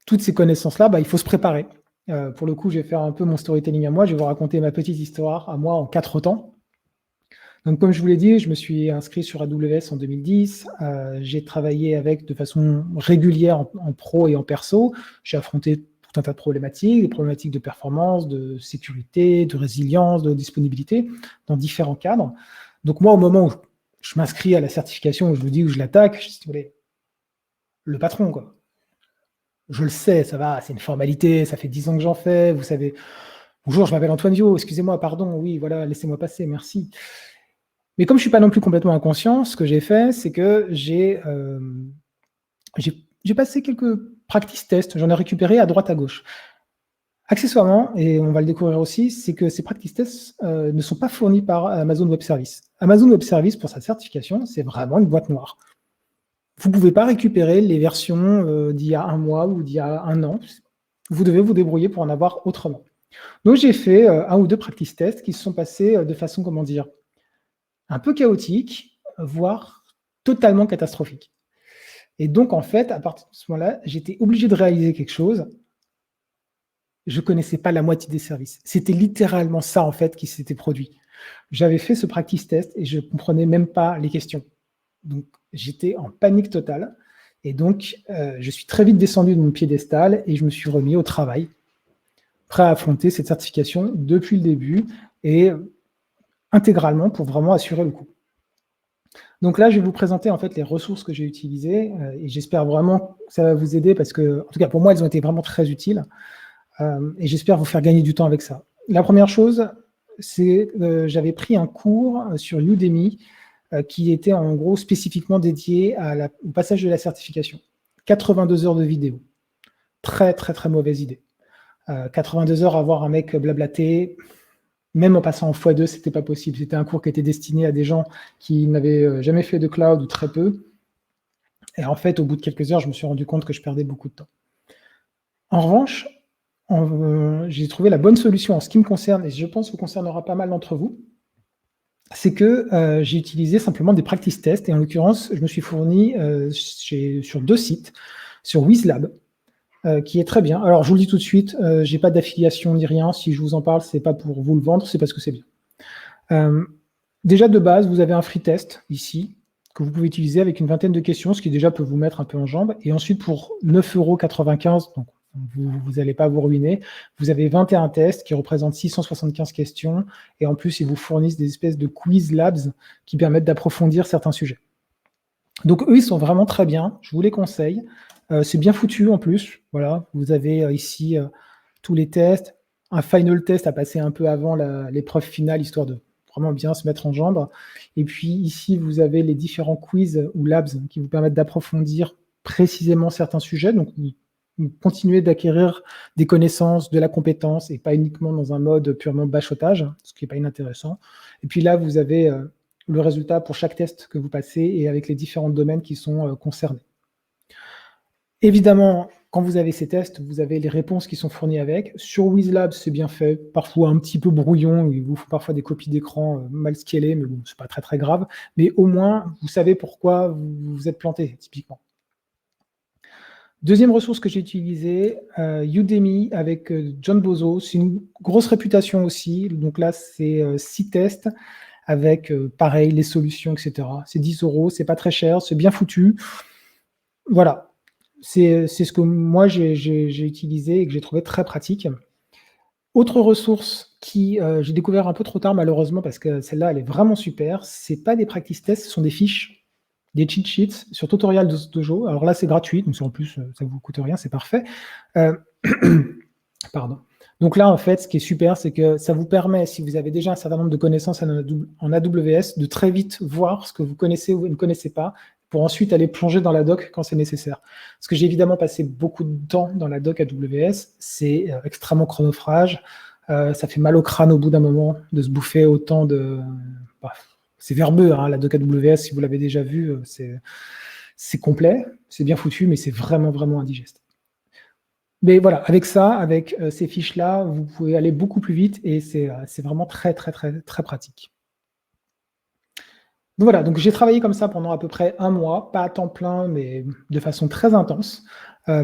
Speaker 2: toutes ces connaissances-là, il faut se préparer. Pour le coup, je vais faire un peu mon storytelling à moi, je vais vous raconter ma petite histoire à moi en 4 temps. Donc, comme je vous l'ai dit, je me suis inscrit sur AWS en 2010. J'ai travaillé avec de façon régulière en pro et en perso. J'ai affronté tout un tas de problématiques, des problématiques de performance, de sécurité, de résilience, de disponibilité, dans différents cadres. Donc moi, au moment où je m'inscris à la certification, où je vous dis où je l'attaque, je dis, le patron, quoi. Je le sais, ça va, c'est une formalité, ça fait 10 ans que j'en fais, vous savez. Bonjour, je m'appelle Antoine Viau, excusez-moi, pardon, oui, voilà, laissez-moi passer, merci. Mais comme je ne suis pas non plus complètement inconscient, ce que j'ai fait, c'est que j'ai passé quelques practice tests, j'en ai récupéré à droite à gauche. Accessoirement, et on va le découvrir aussi, c'est que ces practice tests ne sont pas fournis par Amazon Web Services. Amazon Web Services, pour sa certification, c'est vraiment une boîte noire. Vous ne pouvez pas récupérer les versions d'il y a un mois ou d'il y a un an. Vous devez vous débrouiller pour en avoir autrement. Donc, j'ai fait un ou deux practice tests qui se sont passés de façon, comment dire, un peu chaotique, voire totalement catastrophique. Et donc, en fait, à partir de ce moment-là, j'étais obligé de réaliser quelque chose. Je ne connaissais pas la moitié des services. C'était littéralement ça, en fait, qui s'était produit. J'avais fait ce practice test et je ne comprenais même pas les questions. Donc, j'étais en panique totale. Et donc, je suis très vite descendu de mon piédestal et je me suis remis au travail, prêt à affronter cette certification depuis le début et intégralement pour vraiment assurer le coup. Donc là, je vais vous présenter en fait les ressources que j'ai utilisées et j'espère vraiment que ça va vous aider parce que, en tout cas pour moi, elles ont été vraiment très utiles et j'espère vous faire gagner du temps avec ça. La première chose, c'est j'avais pris un cours sur Udemy qui était en gros spécifiquement dédié au passage de la certification. 82 heures de vidéo. Très, très, très mauvaise idée. 82 heures à voir un mec blablater, même en passant en x2, c'était pas possible. C'était un cours qui était destiné à des gens qui n'avaient jamais fait de cloud ou très peu. Et en fait, au bout de quelques heures, je me suis rendu compte que je perdais beaucoup de temps. En revanche, j'ai trouvé la bonne solution en ce qui me concerne, et je pense que concernera pas mal d'entre vous, c'est que j'ai utilisé simplement des practice tests, et en l'occurrence, je me suis fourni sur 2 sites, sur WizLab, qui est très bien. Alors, je vous le dis tout de suite, je n'ai pas d'affiliation ni rien. Si je vous en parle, ce n'est pas pour vous le vendre, c'est parce que c'est bien. Déjà, de base, vous avez un free test ici, que vous pouvez utiliser avec une vingtaine de questions, ce qui déjà peut vous mettre un peu en jambe. Et ensuite, pour 9,95 €, donc vous n'allez pas vous ruiner, vous avez 21 tests qui représentent 675 questions. Et en plus, ils vous fournissent des espèces de quiz labs qui permettent d'approfondir certains sujets. Donc, eux, ils sont vraiment très bien. Je vous les conseille. C'est bien foutu en plus. Voilà, vous avez ici tous les tests, un final test à passer un peu avant l'épreuve finale, histoire de vraiment bien se mettre en jambes. Et puis ici, vous avez les différents quiz ou labs qui vous permettent d'approfondir précisément certains sujets. Donc, vous continuez d'acquérir des connaissances, de la compétence, et pas uniquement dans un mode purement bachotage, ce qui n'est pas inintéressant. Et puis là, vous avez le résultat pour chaque test que vous passez et avec les différents domaines qui sont concernés. Évidemment, quand vous avez ces tests, vous avez les réponses qui sont fournies avec. Sur WizLab, c'est bien fait, parfois un petit peu brouillon, il vous faut parfois des copies d'écran mal scalées, mais bon, c'est pas très très grave. Mais au moins, vous savez pourquoi vous vous êtes planté, typiquement. Deuxième ressource que j'ai utilisée, Udemy avec John Bozo. C'est une grosse réputation aussi. Donc là, c'est 6 tests avec, pareil, les solutions, etc. C'est 10 €, c'est pas très cher, c'est bien foutu. Voilà. C'est ce que moi j'ai utilisé et que j'ai trouvé très pratique. Autre ressource qui j'ai découvert un peu trop tard malheureusement parce que celle-là elle est vraiment super, c'est pas des practice tests, ce sont des fiches, des cheat sheets sur Tutorial Dojo. Alors là c'est gratuit, donc en plus ça vous coûte rien, c'est parfait. Pardon. Donc là en fait ce qui est super, c'est que ça vous permet, si vous avez déjà un certain nombre de connaissances en AWS, de très vite voir ce que vous connaissez ou vous ne connaissez pas, pour ensuite aller plonger dans la doc quand c'est nécessaire. Parce que j'ai évidemment passé beaucoup de temps dans la doc AWS, c'est extrêmement chronophage, ça fait mal au crâne au bout d'un moment de se bouffer autant de... Bah, c'est verbeux, hein, la doc AWS, si vous l'avez déjà vu, c'est complet, c'est bien foutu, mais c'est vraiment, vraiment indigeste. Mais voilà, avec ça, avec ces fiches-là, vous pouvez aller beaucoup plus vite et c'est vraiment très, très, très, très pratique. Donc voilà, donc j'ai travaillé comme ça pendant à peu près 1 mois, pas à temps plein, mais de façon très intense,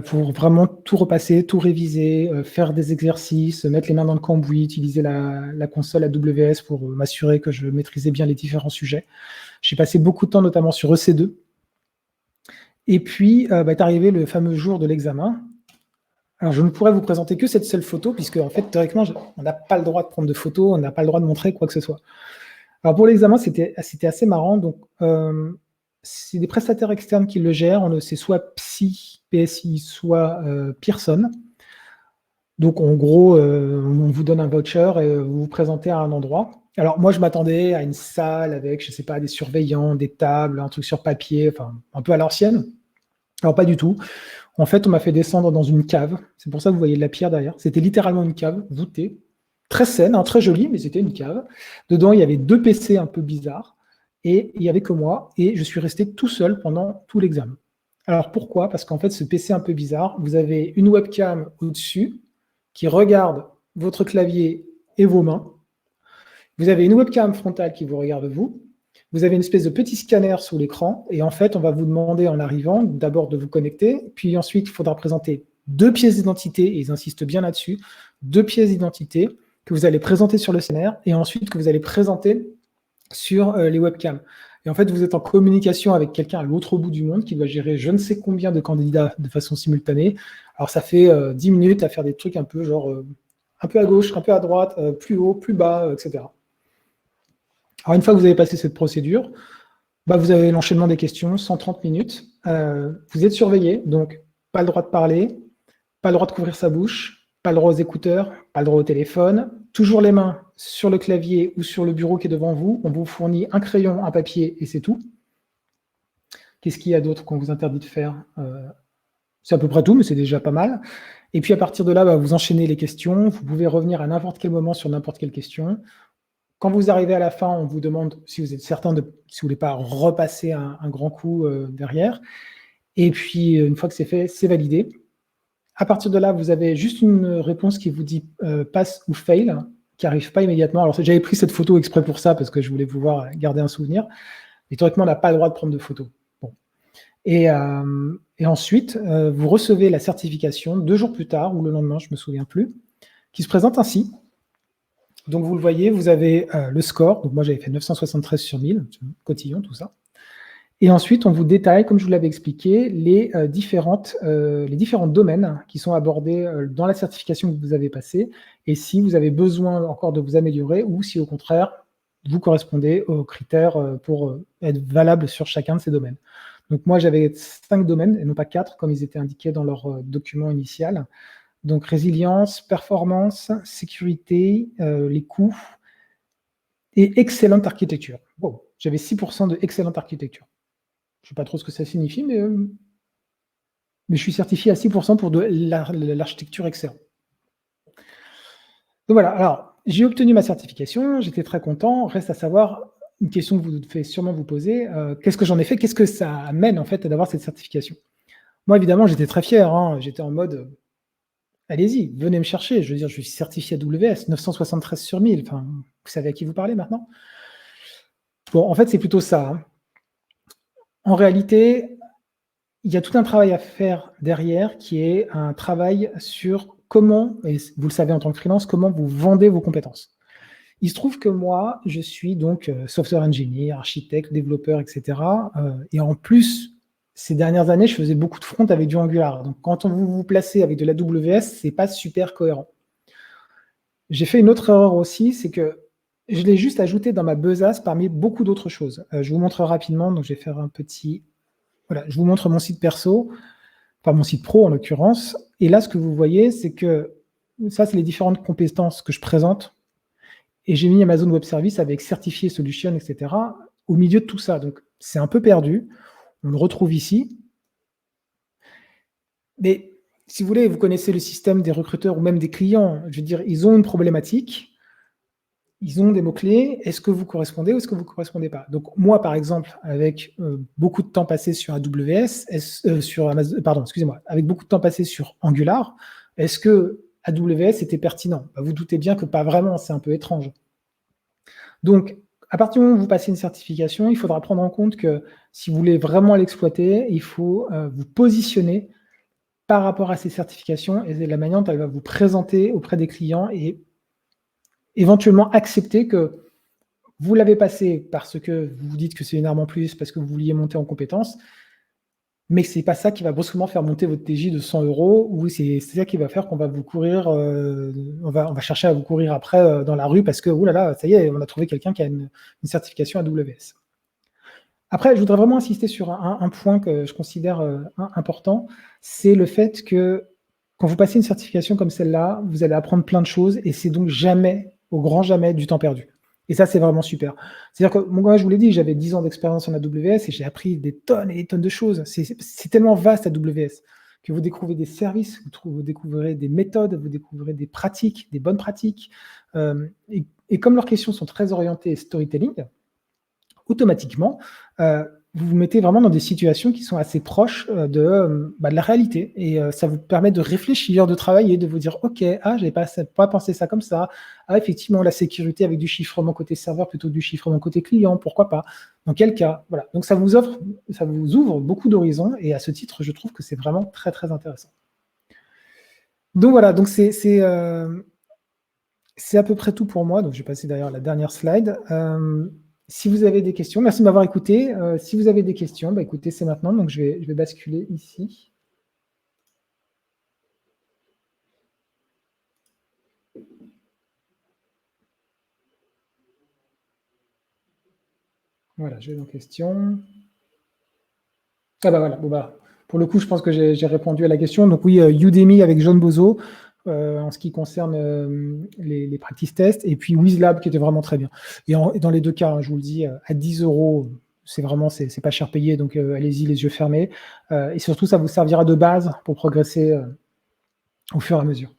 Speaker 2: pour vraiment tout repasser, tout réviser, faire des exercices, mettre les mains dans le cambouis, utiliser la console AWS pour m'assurer que je maîtrisais bien les différents sujets. J'ai passé beaucoup de temps, notamment sur EC2. Et puis, est arrivé le fameux jour de l'examen. Alors, je ne pourrais vous présenter que cette seule photo, puisque, en fait, théoriquement, on n'a pas le droit de prendre de photos, on n'a pas le droit de montrer quoi que ce soit. Alors, pour l'examen, c'était assez marrant. Donc, c'est des prestataires externes qui le gèrent. C'est soit PSI, soit Pearson. Donc, en gros, on vous donne un voucher et vous vous présentez à un endroit. Alors, moi, je m'attendais à une salle avec, je ne sais pas, des surveillants, des tables, un truc sur papier, enfin, un peu à l'ancienne. Alors, pas du tout. En fait, on m'a fait descendre dans une cave. C'est pour ça que vous voyez de la pierre derrière. C'était littéralement une cave voûtée, très saine, hein, très jolie, mais c'était une cave. Dedans, il y avait 2 PC un peu bizarres et il n'y avait que moi. Et je suis resté tout seul pendant tout l'examen. Alors, pourquoi? Parce qu'en fait, ce PC un peu bizarre, vous avez une webcam au-dessus qui regarde votre clavier et vos mains. Vous avez une webcam frontale qui vous regarde vous. Vous avez une espèce de petit scanner sous l'écran. Et en fait, on va vous demander en arrivant d'abord de vous connecter. Puis ensuite, il faudra présenter 2 pièces d'identité, et ils insistent bien là-dessus, 2 pièces d'identité que vous allez présenter sur le scanner et ensuite que vous allez présenter sur les webcams. Et en fait, vous êtes en communication avec quelqu'un à l'autre bout du monde qui doit gérer je ne sais combien de candidats de façon simultanée. Alors, ça fait 10 minutes à faire des trucs un peu genre un peu à gauche, un peu à droite, plus haut, plus bas, etc. Alors, une fois que vous avez passé cette procédure, vous avez l'enchaînement des questions, 130 minutes. Vous êtes surveillé, donc pas le droit de parler, pas le droit de couvrir sa bouche, pas le droit aux écouteurs, pas le droit au téléphone. Toujours les mains sur le clavier ou sur le bureau qui est devant vous. On vous fournit un crayon, un papier et c'est tout. Qu'est-ce qu'il y a d'autre qu'on vous interdit de faire? C'est à peu près tout, mais c'est déjà pas mal. Et puis à partir de là, vous enchaînez les questions. Vous pouvez revenir à n'importe quel moment sur n'importe quelle question. Quand vous arrivez à la fin, on vous demande si vous êtes certain si vous ne voulez pas repasser un grand coup derrière. Et puis, une fois que c'est fait, c'est validé. À partir de là, vous avez juste une réponse qui vous dit pass ou fail, qui n'arrive pas immédiatement. Alors, j'avais pris cette photo exprès pour ça, parce que je voulais pouvoir garder un souvenir. Mais théoriquement, on n'a pas le droit de prendre de photos. Bon. Et ensuite, vous recevez la certification 2 jours plus tard, ou le lendemain, je ne me souviens plus, qui se présente ainsi. Donc, vous le voyez, vous avez le score. Donc, moi, j'avais fait 973 sur 1000, cotillon, tout ça. Et ensuite, on vous détaille, comme je vous l'avais expliqué, les différents domaines qui sont abordés dans la certification que vous avez passée, et si vous avez besoin encore de vous améliorer, ou si au contraire, vous correspondez aux critères pour être valable sur chacun de ces domaines. Donc moi, j'avais 5 domaines, et non pas 4, comme ils étaient indiqués dans leur document initial. Donc résilience, performance, sécurité, les coûts, et excellente architecture. Wow, j'avais 6% de excellente architecture. Je ne sais pas trop ce que ça signifie, mais je suis certifié à 6% pour de l'architecture excellente. Donc voilà, alors j'ai obtenu ma certification, j'étais très content. Reste à savoir, une question que vous devez sûrement vous poser, qu'est-ce que j'en ai fait? Qu'est-ce que ça amène en fait d'avoir cette certification? Moi, évidemment, j'étais très fier. J'étais en mode, allez-y, venez me chercher. Je veux dire, je suis certifié AWS, 973 sur 1000. Enfin, vous savez à qui vous parlez maintenant? Bon, en fait, c'est plutôt ça. En réalité, il y a tout un travail à faire derrière qui est un travail sur comment, et vous le savez en tant que freelance, comment vous vendez vos compétences. Il se trouve que moi, je suis donc software engineer, architecte, développeur, etc. Et en plus, ces dernières années, je faisais beaucoup de front avec du Angular. Donc, quand vous vous placez avec de l'AWS, c'est pas super cohérent. J'ai fait une autre erreur aussi, c'est que je l'ai juste ajouté dans ma besace parmi beaucoup d'autres choses. Je vous montre rapidement, donc je vais faire un petit... Voilà, je vous montre mon site perso, enfin mon site pro en l'occurrence. Et là, ce que vous voyez, c'est que ça, c'est les différentes compétences que je présente. Et j'ai mis Amazon Web Service avec certifié solution, etc. au milieu de tout ça. Donc, c'est un peu perdu. On le retrouve ici. Mais si vous voulez, vous connaissez le système des recruteurs ou même des clients. Je veux dire, ils ont une problématique. Ils ont des mots-clés. Est-ce que vous correspondez ou est-ce que vous ne correspondez pas? Donc, moi, par exemple, avec beaucoup de temps passé sur AWS, sur Amazon, pardon, excusez-moi, avec beaucoup de temps passé sur Angular, est-ce que AWS était pertinent? Vous doutez bien que pas vraiment, c'est un peu étrange. Donc, à partir du moment où vous passez une certification, il faudra prendre en compte que si vous voulez vraiment l'exploiter, il faut vous positionner par rapport à ces certifications et la manière dont elle va vous présenter auprès des clients et éventuellement accepter que vous l'avez passé parce que vous vous dites que c'est une arme en plus, parce que vous vouliez monter en compétences, mais ce n'est pas ça qui va brusquement faire monter votre TJ de 100 €, ou c'est ça qui va faire qu'on va vous courir, on va chercher à vous courir après dans la rue parce que, oulala, ça y est, on a trouvé quelqu'un qui a une certification AWS. Après, je voudrais vraiment insister sur un point que je considère important, c'est le fait que quand vous passez une certification comme celle-là, vous allez apprendre plein de choses et c'est donc jamais, au grand jamais, du temps perdu. Et ça, c'est vraiment super. C'est-à-dire que, moi, je vous l'ai dit, j'avais 10 ans d'expérience en AWS et j'ai appris des tonnes et des tonnes de choses. C'est tellement vaste AWS que vous découvrez des services, vous découvrez des méthodes, vous découvrez des pratiques, des bonnes pratiques. Et comme leurs questions sont très orientées storytelling, automatiquement, vous vous mettez vraiment dans des situations qui sont assez proches de la réalité. Et ça vous permet de réfléchir, de travailler, de vous dire, OK, j'avais pas pensé ça comme ça. Effectivement, la sécurité avec du chiffrement côté serveur plutôt que du chiffrement côté client, pourquoi pas? Dans quel cas? Voilà. Donc, ça vous ouvre beaucoup d'horizons. Et à ce titre, je trouve que c'est vraiment très, très intéressant. Donc, voilà. Donc, c'est à peu près tout pour moi. Donc, je vais passer d'ailleurs à la dernière slide. Si vous avez des questions, merci de m'avoir écouté. Si vous avez des questions, écoutez, c'est maintenant. Donc, je vais basculer ici. Voilà, je vais dans questions. Voilà. Pour le coup, je pense que j'ai répondu à la question. Donc oui, Udemy avec John Bozo, en ce qui concerne les practice tests, et puis WizLab qui était vraiment très bien. Et dans les deux cas, hein, je vous le dis, à 10 €, c'est pas cher payé, donc allez-y les yeux fermés. Et surtout, ça vous servira de base pour progresser au fur et à mesure.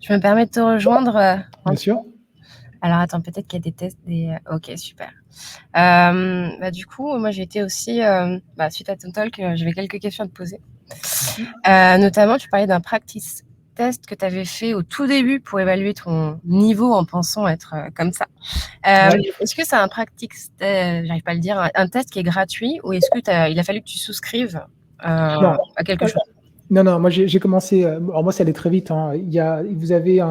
Speaker 1: Je me permets de te rejoindre.
Speaker 2: Bien sûr.
Speaker 1: Alors attends, peut-être qu'il y a des tests. Ok, super. Du coup, moi j'ai été aussi, suite à ton talk, j'avais quelques questions à te poser. Notamment, tu parlais d'un practice test que tu avais fait au tout début pour évaluer ton niveau en pensant être comme ça.
Speaker 2: Ouais.
Speaker 1: Est-ce que c'est un practice, j'arrive pas à le dire, un test qui est gratuit, ou est-ce que il a fallu que tu souscrives à quelque chose?
Speaker 2: Non, moi j'ai commencé. Alors moi, ça allait très vite. Hein. Vous avez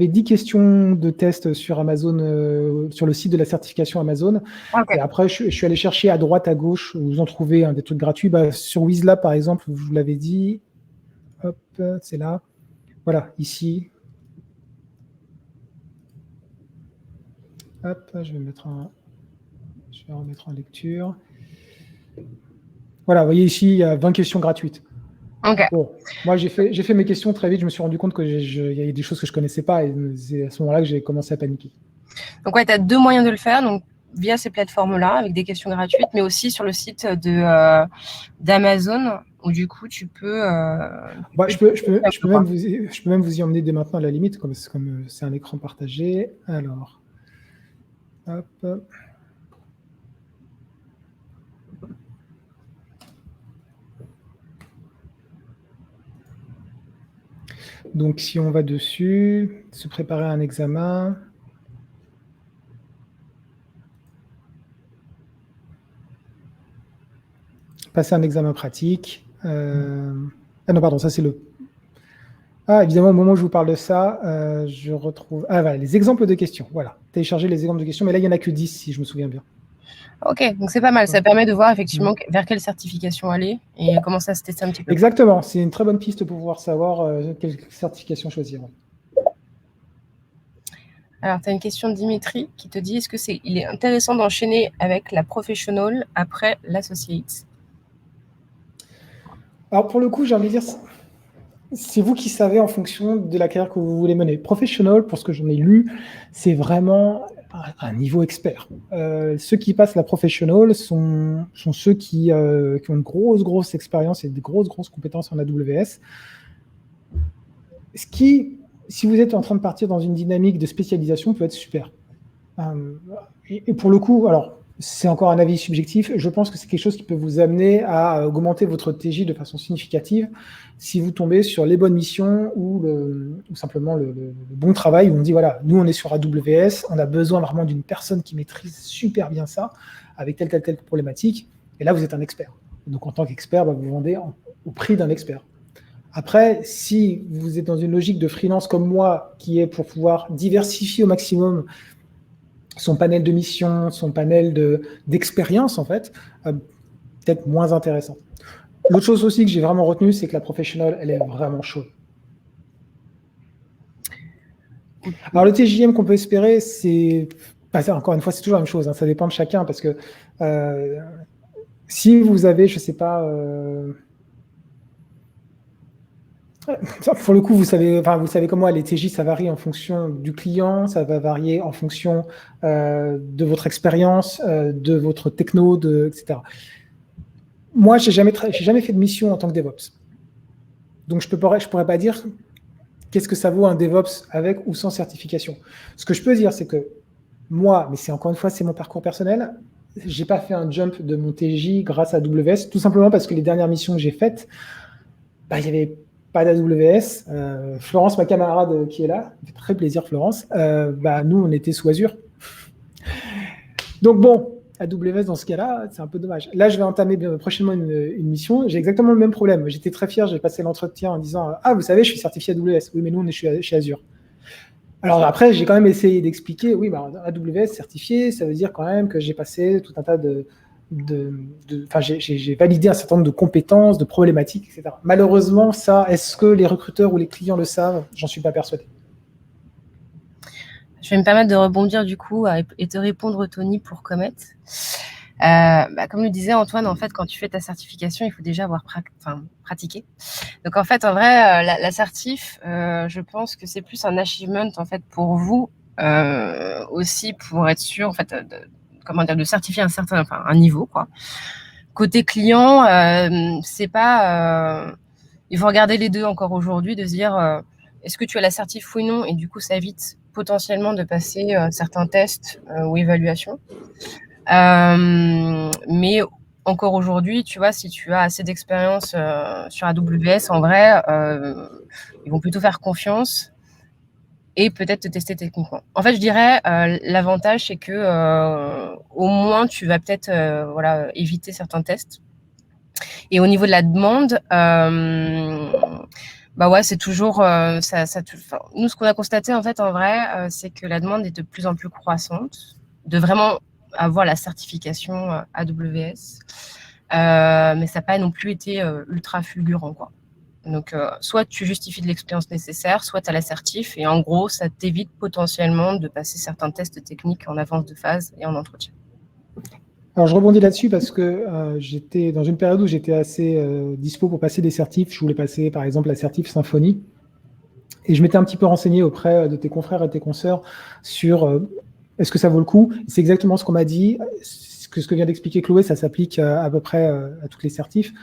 Speaker 2: 10 questions de test sur Amazon, sur le site de la certification Amazon.
Speaker 1: Okay.
Speaker 2: Et après, je suis allé chercher à droite, à gauche, où vous en trouvez des trucs gratuits. Sur WizLab, par exemple, je vous l'avais dit. Hop, c'est là. Voilà, ici. Hop, je vais remettre en lecture. Voilà, vous voyez ici, il y a 20 questions gratuites.
Speaker 1: Okay.
Speaker 2: Bon, moi, j'ai fait mes questions très vite. Je me suis rendu compte qu'il y avait des choses que je ne connaissais pas. Et c'est à ce moment-là que j'ai commencé à paniquer.
Speaker 1: Donc, ouais, tu as deux moyens de le faire. Donc, via ces plateformes-là, avec des questions gratuites, mais aussi sur le site d'Amazon, où du coup, tu peux...
Speaker 2: je peux même vous y emmener dès maintenant à la limite, comme c'est un écran partagé. Alors, hop. Donc, si on va dessus, se préparer à un examen. Passer un examen pratique. Non, pardon, ça c'est le... évidemment, au moment où je vous parle de ça, je retrouve... voilà, les exemples de questions. Voilà, télécharger les exemples de questions. Mais là, il n'y en a que 10, si je me souviens bien.
Speaker 1: Ok, donc c'est pas mal. Ça permet de voir effectivement vers quelle certification aller et comment ça se tester un petit peu.
Speaker 2: Exactement, c'est une très bonne piste pour pouvoir savoir quelle certification choisir.
Speaker 1: Alors, tu as une question de Dimitri qui te dit, est-ce que il est intéressant d'enchaîner avec la professional après l'associate? Alors, pour le coup, j'ai envie de dire, c'est vous qui savez en fonction de la carrière que vous voulez mener. Professional, pour ce que j'en ai lu, c'est vraiment un niveau expert. Ceux qui passent la professional sont ceux qui ont une grosse expérience et des grosses compétences en AWS. Ce qui, si vous êtes en train de partir dans une dynamique de spécialisation, peut être super. Et pour le coup, alors, c'est encore un avis subjectif, je pense que c'est quelque chose qui peut vous amener à augmenter votre TJ de façon significative si vous tombez sur les bonnes missions ou simplement le bon travail où on dit, voilà, nous on est sur AWS, on a besoin vraiment d'une personne qui maîtrise super bien ça, avec telle problématique, et là vous êtes un expert. Donc en tant qu'expert, vous vendez au prix d'un expert. Après, si vous êtes dans une logique de freelance comme moi, qui est pour pouvoir diversifier au maximum son panel de missions, son panel d'expérience, en fait, peut-être moins intéressant. L'autre chose aussi que j'ai vraiment retenue, c'est que la professionnelle, elle est vraiment chaude. Alors, le TJM qu'on peut espérer, c'est... encore une fois, c'est toujours la même chose, hein, ça dépend de chacun, parce que si vous avez, je ne sais pas... Pour le coup, vous savez comme moi, les TJ, ça varie en fonction du client, ça va varier en fonction de votre expérience, de votre techno, etc. Moi, je n'ai jamais fait de mission en tant que DevOps. Donc, je pourrais pas dire
Speaker 2: qu'est-ce que ça vaut un DevOps avec ou sans certification? Ce que je peux dire, c'est que moi, mais c'est encore une fois, c'est mon parcours personnel, j'ai pas fait un jump de mon TJ grâce à AWS, tout simplement parce que les dernières missions que j'ai faites, il n'y avait pas d'AWS. Florence, ma camarade qui est là, ça fait très plaisir Florence, nous, on était sous Azure. Donc bon, AWS dans ce cas-là, c'est un peu dommage. Là, je vais entamer prochainement une mission. J'ai exactement le même problème. J'étais très fier, j'ai passé l'entretien en disant « Ah, vous savez, je suis certifié AWS. » Oui, mais nous, on est chez Azure. Alors après, j'ai quand même essayé d'expliquer, oui, AWS certifié, ça veut dire quand même que j'ai passé tout un tas j'ai validé un certain nombre de compétences, de problématiques, etc. Malheureusement, ça, est-ce que les recruteurs ou les clients le savent? J'en suis pas persuadé.
Speaker 1: Je vais me permettre de rebondir du coup et te répondre, Tony, pour Comet. Comme le disait Antoine, en fait, quand tu fais ta certification, il faut déjà avoir pratiqué. Donc en fait, en vrai, la certif, je pense que c'est plus un achievement en fait pour vous aussi pour être sûr en fait de certifier un niveau quoi. Côté client, c'est pas il faut regarder les deux encore aujourd'hui, de se dire est-ce que tu as la certif oui non, et du coup ça évite potentiellement de passer certains tests ou évaluations. Mais encore aujourd'hui, tu vois, si tu as assez d'expérience sur AWS, en vrai, ils vont plutôt faire confiance et peut-être te tester techniquement. En fait, je dirais, l'avantage, c'est que au moins, tu vas peut-être éviter certains tests. Et au niveau de la demande, c'est toujours nous, ce qu'on a constaté en fait en vrai, c'est que la demande est de plus en plus croissante, de vraiment avoir la certification AWS, mais ça n'a pas non plus été ultra fulgurant quoi. Donc soit tu justifies de l'expérience nécessaire, soit tu as l'assertif, et en gros ça t'évite potentiellement de passer certains tests techniques en avance de phase et en entretien.
Speaker 2: Alors, je rebondis là-dessus parce que j'étais dans une période où j'étais assez dispo pour passer des certifs. Je voulais passer, par exemple, la certif Symfony. Et je m'étais un petit peu renseigné auprès de tes confrères et tes consoeurs sur est-ce que ça vaut le coup. C'est exactement ce qu'on m'a dit. Ce que vient d'expliquer Chloé, ça s'applique à peu près à toutes les certifs.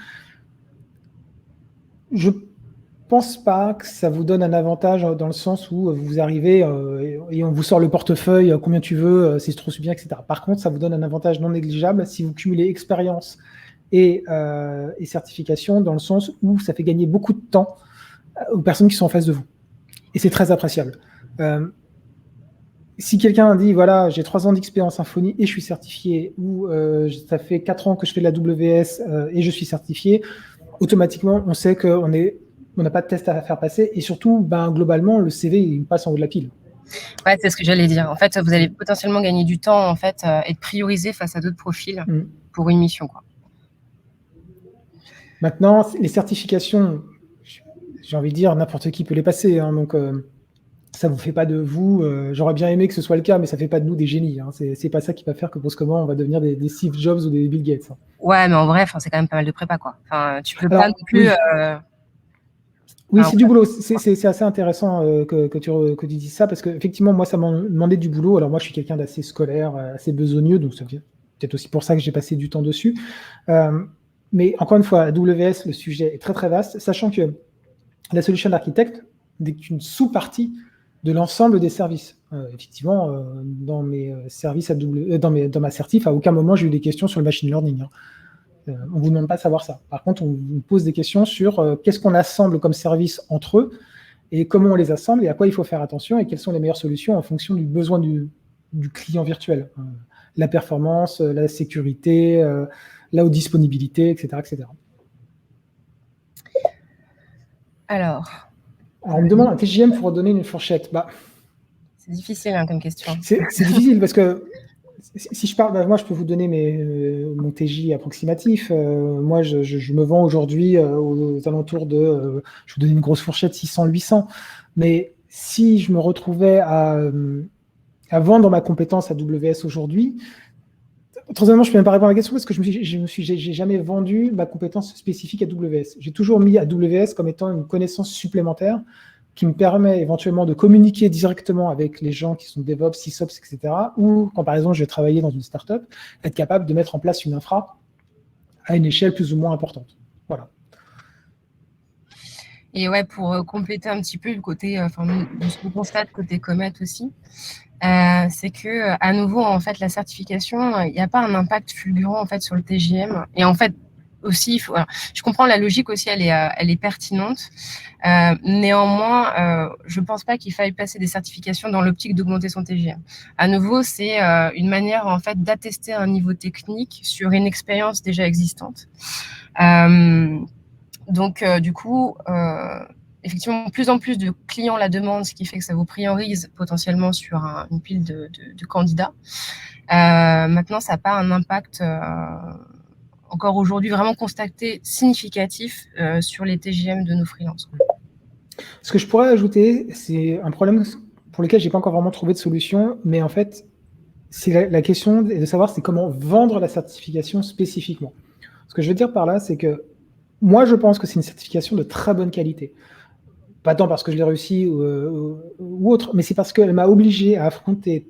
Speaker 2: Je pense pas que ça vous donne un avantage dans le sens où vous arrivez et on vous sort le portefeuille, combien tu veux, c'est trop bien, etc. Par contre, ça vous donne un avantage non négligeable si vous cumulez expérience et certification, dans le sens où ça fait gagner beaucoup de temps aux personnes qui sont en face de vous. Et c'est très appréciable. Si quelqu'un dit, voilà, j'ai 3 ans d'expérience Symfony et je suis certifié, ou ça fait 4 ans que je fais de la WS et je suis certifié, automatiquement, on sait qu'on n'a pas de test à faire passer, et surtout, globalement, le CV, il passe en haut de la pile.
Speaker 1: Ouais, c'est ce que j'allais dire. En fait, vous allez potentiellement gagner du temps en fait, et être priorisé face à d'autres profils pour une mission, quoi.
Speaker 2: Maintenant, les certifications, j'ai envie de dire, n'importe qui peut les passer. Hein, donc, ça ne vous fait pas de vous. J'aurais bien aimé que ce soit le cas, mais ça ne fait pas de nous des génies. Hein. C'est pas ça qui va faire que brusquement, on va devenir des Steve Jobs ou des Bill Gates. Hein.
Speaker 1: Ouais, mais en vrai, c'est quand même pas mal de prépa, quoi. Tu peux pas non plus.
Speaker 2: Oui, c'est du boulot. C'est assez intéressant que tu dises ça, parce qu'effectivement, moi, ça m'a demandé du boulot. Alors moi, je suis quelqu'un d'assez scolaire, assez besogneux, donc c'est peut-être aussi pour ça que j'ai passé du temps dessus. Mais encore une fois, AWS, le sujet est très très vaste, sachant que la solution architecte n'est qu'une sous-partie de l'ensemble des services. Effectivement, dans mes services dans ma certif, à aucun moment j'ai eu des questions sur le machine learning. Hein. On ne vous demande pas de savoir ça. Par contre, on vous pose des questions sur qu'est-ce qu'on assemble comme service entre eux et comment on les assemble et à quoi il faut faire attention et quelles sont les meilleures solutions en fonction du besoin du client virtuel. La performance, la sécurité, la haute disponibilité, etc. etc.
Speaker 1: Alors,
Speaker 2: on me demande un TJM pour redonner une fourchette.
Speaker 1: C'est difficile comme question.
Speaker 2: C'est difficile parce que si je parle, moi je peux vous donner mon TJ approximatif. Moi je me vends aujourd'hui aux alentours de, je vous donne une grosse fourchette, 600-800. Mais si je me retrouvais à vendre ma compétence AWS aujourd'hui, très honnêtement, je ne peux même pas répondre à la question parce que j'ai jamais vendu ma compétence spécifique AWS. J'ai toujours mis AWS comme étant une connaissance supplémentaire qui me permet éventuellement de communiquer directement avec les gens qui sont DevOps, SysOps, etc. Ou quand, par exemple, je vais travailler dans une startup, être capable de mettre en place une infra à une échelle plus ou moins importante. Voilà.
Speaker 1: Et ouais, pour compléter un petit peu le côté, de ce qu'on constate côté Comet aussi, c'est que à nouveau, en fait, la certification, il n'y a pas un impact fulgurant en fait sur le TJM. Et en fait, aussi, alors, je comprends la logique aussi, elle est pertinente. Néanmoins, je pense pas qu'il faille passer des certifications dans l'optique d'augmenter son TJM. À nouveau, c'est une manière en fait d'attester un niveau technique sur une expérience déjà existante. Donc, du coup, effectivement, de plus en plus de clients la demandent, ce qui fait que ça vous priorise potentiellement sur une pile de candidats. Maintenant, ça n'a pas un impact encore aujourd'hui vraiment constaté significatif sur les TJM de nos freelances.
Speaker 2: Ce que je pourrais ajouter, c'est un problème pour lequel j'ai pas encore vraiment trouvé de solution, mais en fait, c'est la question de savoir c'est comment vendre la certification spécifiquement. Ce que je veux dire par là, c'est que moi, je pense que c'est une certification de très bonne qualité. Pas tant parce que je l'ai réussi ou autre, mais c'est parce qu'elle m'a obligé à affronter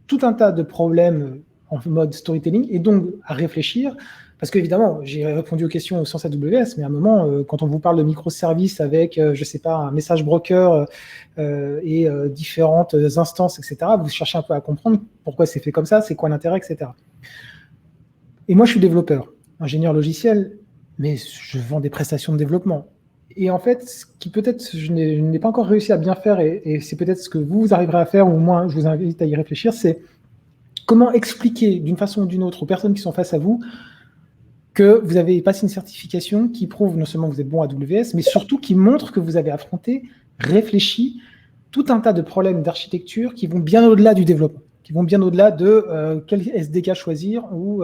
Speaker 2: tout un tas de problèmes en mode storytelling et donc à réfléchir. Parce qu'évidemment, j'ai répondu aux questions au sens AWS, mais à un moment, quand on vous parle de microservices avec, je ne sais pas, un message broker et différentes instances, etc., vous cherchez un peu à comprendre pourquoi c'est fait comme ça, c'est quoi l'intérêt, etc. Et moi, je suis développeur, ingénieur logiciel, mais je vends des prestations de développement. Et en fait, ce qui peut-être je n'ai pas encore réussi à bien faire, et c'est peut-être ce que vous arriverez à faire, ou au moins je vous invite à y réfléchir, c'est comment expliquer d'une façon ou d'une autre aux personnes qui sont face à vous que vous avez passé une certification qui prouve non seulement que vous êtes bon à AWS, mais surtout qui montre que vous avez affronté, réfléchi, tout un tas de problèmes d'architecture qui vont bien au-delà du développement, qui vont bien au-delà de quel SDK choisir ou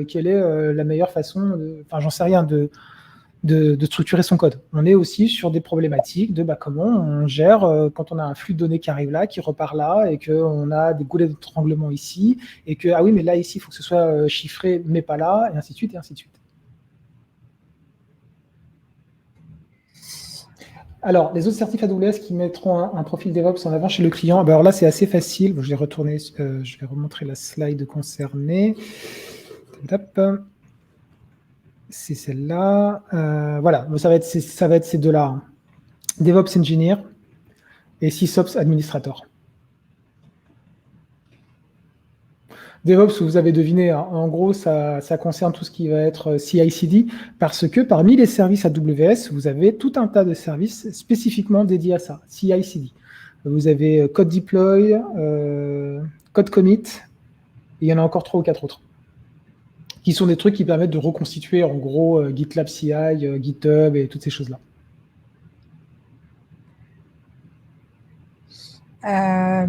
Speaker 2: quelle est la meilleure façon, enfin j'en sais rien, de structurer son code. On est aussi sur des problématiques de comment on gère quand on a un flux de données qui arrive là, qui repart là, et qu'on a des goulets d'étranglement ici, et que, ah oui, mais là, ici, il faut que ce soit chiffré, mais pas là, et ainsi de suite, et ainsi de suite. Alors, les autres certifs AWS qui mettront un profil DevOps en avant chez le client, alors là, c'est assez facile. Je vais retourner, je vais remontrer la slide concernée. C'est celle-là. Voilà, ça va être ces deux-là. DevOps Engineer et SysOps Administrator. DevOps, vous avez deviné, en gros, ça concerne tout ce qui va être CI/CD, parce que parmi les services AWS, vous avez tout un tas de services spécifiquement dédiés à ça, CI/CD. Vous avez Code Deploy, Code Commit, et il y en a encore 3 ou 4 autres, qui sont des trucs qui permettent de reconstituer, en gros, GitLab CI, GitHub et toutes ces choses-là.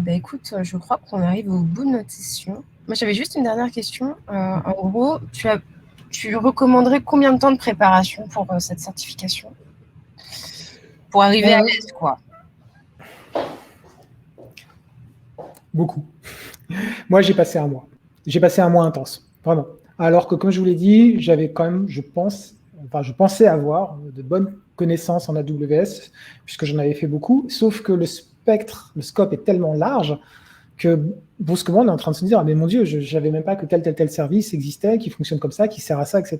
Speaker 1: Écoute, je crois qu'on arrive au bout de notre session. Moi, j'avais juste une dernière question. En gros, tu recommanderais combien de temps de préparation pour cette certification? Pour arriver à l'aise, quoi. Beaucoup.
Speaker 2: Moi, j'ai passé un mois. J'ai passé un mois intense, vraiment. Alors que, comme je vous l'ai dit, j'avais quand même, je pensais avoir de bonnes connaissances en AWS, puisque j'en avais fait beaucoup, sauf que le scope est tellement large que brusquement, on est en train de se dire, ah, mais mon Dieu, je savais même pas que tel service existait, qui fonctionne comme ça, qui sert à ça, etc.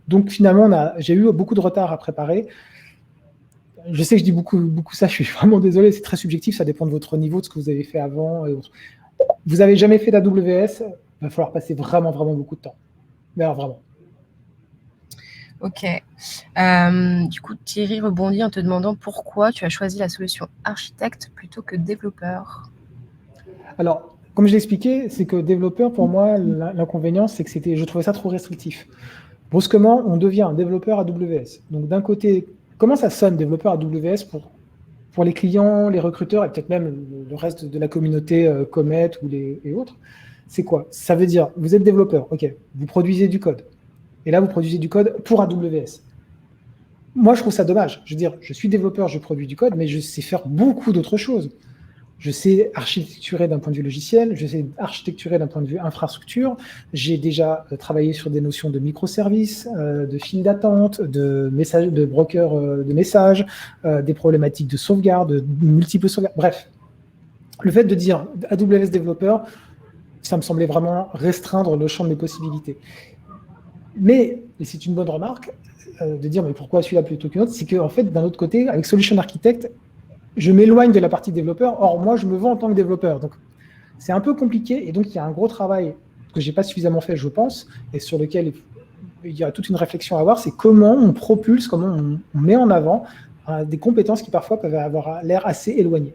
Speaker 2: Donc finalement, j'ai eu beaucoup de retard à préparer. Je sais que je dis beaucoup ça, je suis vraiment désolé, c'est très subjectif, ça dépend de votre niveau, de ce que vous avez fait avant et autres. Vous n'avez jamais fait d'AWS, il va falloir passer vraiment, vraiment beaucoup de temps. Mais alors vraiment.
Speaker 1: Ok. Du coup, Thierry rebondit en te demandant pourquoi tu as choisi la solution architecte plutôt que développeur.
Speaker 2: Alors, comme je l'ai expliqué, c'est que développeur, pour moi, l'inconvénient, c'est que je trouvais ça trop restrictif. Brusquement, on devient un développeur AWS. Donc d'un côté, comment ça sonne développeur AWS pour les clients, les recruteurs et peut-être même le reste de la communauté Comet et autres? C'est quoi? Ça veut dire, vous êtes développeur, ok, vous produisez du code. Et là, vous produisez du code pour AWS. Moi, je trouve ça dommage. Je veux dire, je suis développeur, je produis du code, mais je sais faire beaucoup d'autres choses. Je sais architecturer d'un point de vue logiciel, je sais architecturer d'un point de vue infrastructure. J'ai déjà travaillé sur des notions de microservices, de files d'attente, de broker de messages, des problématiques de sauvegarde, de multiples sauvegardes. Bref, le fait de dire AWS développeur, ça me semblait vraiment restreindre le champ de mes possibilités. Mais, et c'est une bonne remarque, de dire mais pourquoi celui-là plutôt qu'une autre, c'est qu'en fait, d'un autre côté, avec Solution Architect, je m'éloigne de la partie développeur. Or, moi, je me vends en tant que développeur. Donc, c'est un peu compliqué. Et donc, il y a un gros travail que je n'ai pas suffisamment fait, je pense, et sur lequel il y a toute une réflexion à avoir, c'est comment on propulse, comment on met en avant des compétences qui parfois peuvent avoir l'air assez éloignées.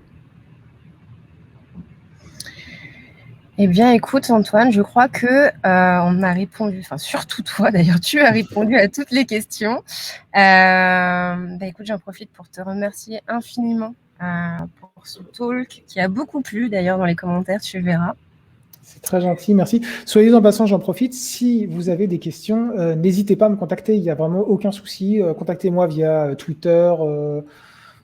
Speaker 1: Eh bien, écoute, Antoine, je crois que on a répondu, enfin surtout toi d'ailleurs, tu as répondu à toutes les questions. Écoute, j'en profite pour te remercier infiniment pour ce talk qui a beaucoup plu d'ailleurs dans les commentaires, tu verras.
Speaker 2: C'est très gentil, merci. Soyez en passant, j'en profite. Si vous avez des questions, n'hésitez pas à me contacter. Il n'y a vraiment aucun souci. Contactez-moi via Twitter,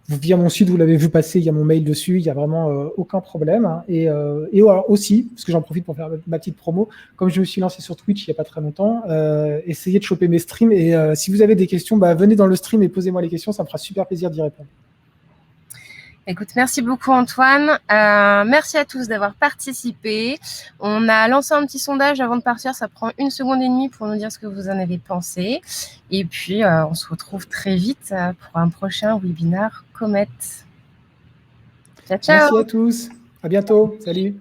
Speaker 2: via mon site, vous l'avez vu passer, il y a mon mail dessus. Il n'y a vraiment aucun problème. Hein. Et alors aussi, parce que j'en profite pour faire ma petite promo, comme je me suis lancé sur Twitch il n'y a pas très longtemps, essayez de choper mes streams. Et si vous avez des questions, venez dans le stream et posez-moi les questions. Ça me fera super plaisir d'y répondre.
Speaker 1: Écoute, merci beaucoup Antoine. Merci à tous d'avoir participé. On a lancé un petit sondage avant de partir. Ça prend 1 seconde et demie pour nous dire ce que vous en avez pensé. Et puis, on se retrouve très vite pour un prochain webinaire Comet. Ciao, ciao.
Speaker 2: Merci à tous. À bientôt. Salut.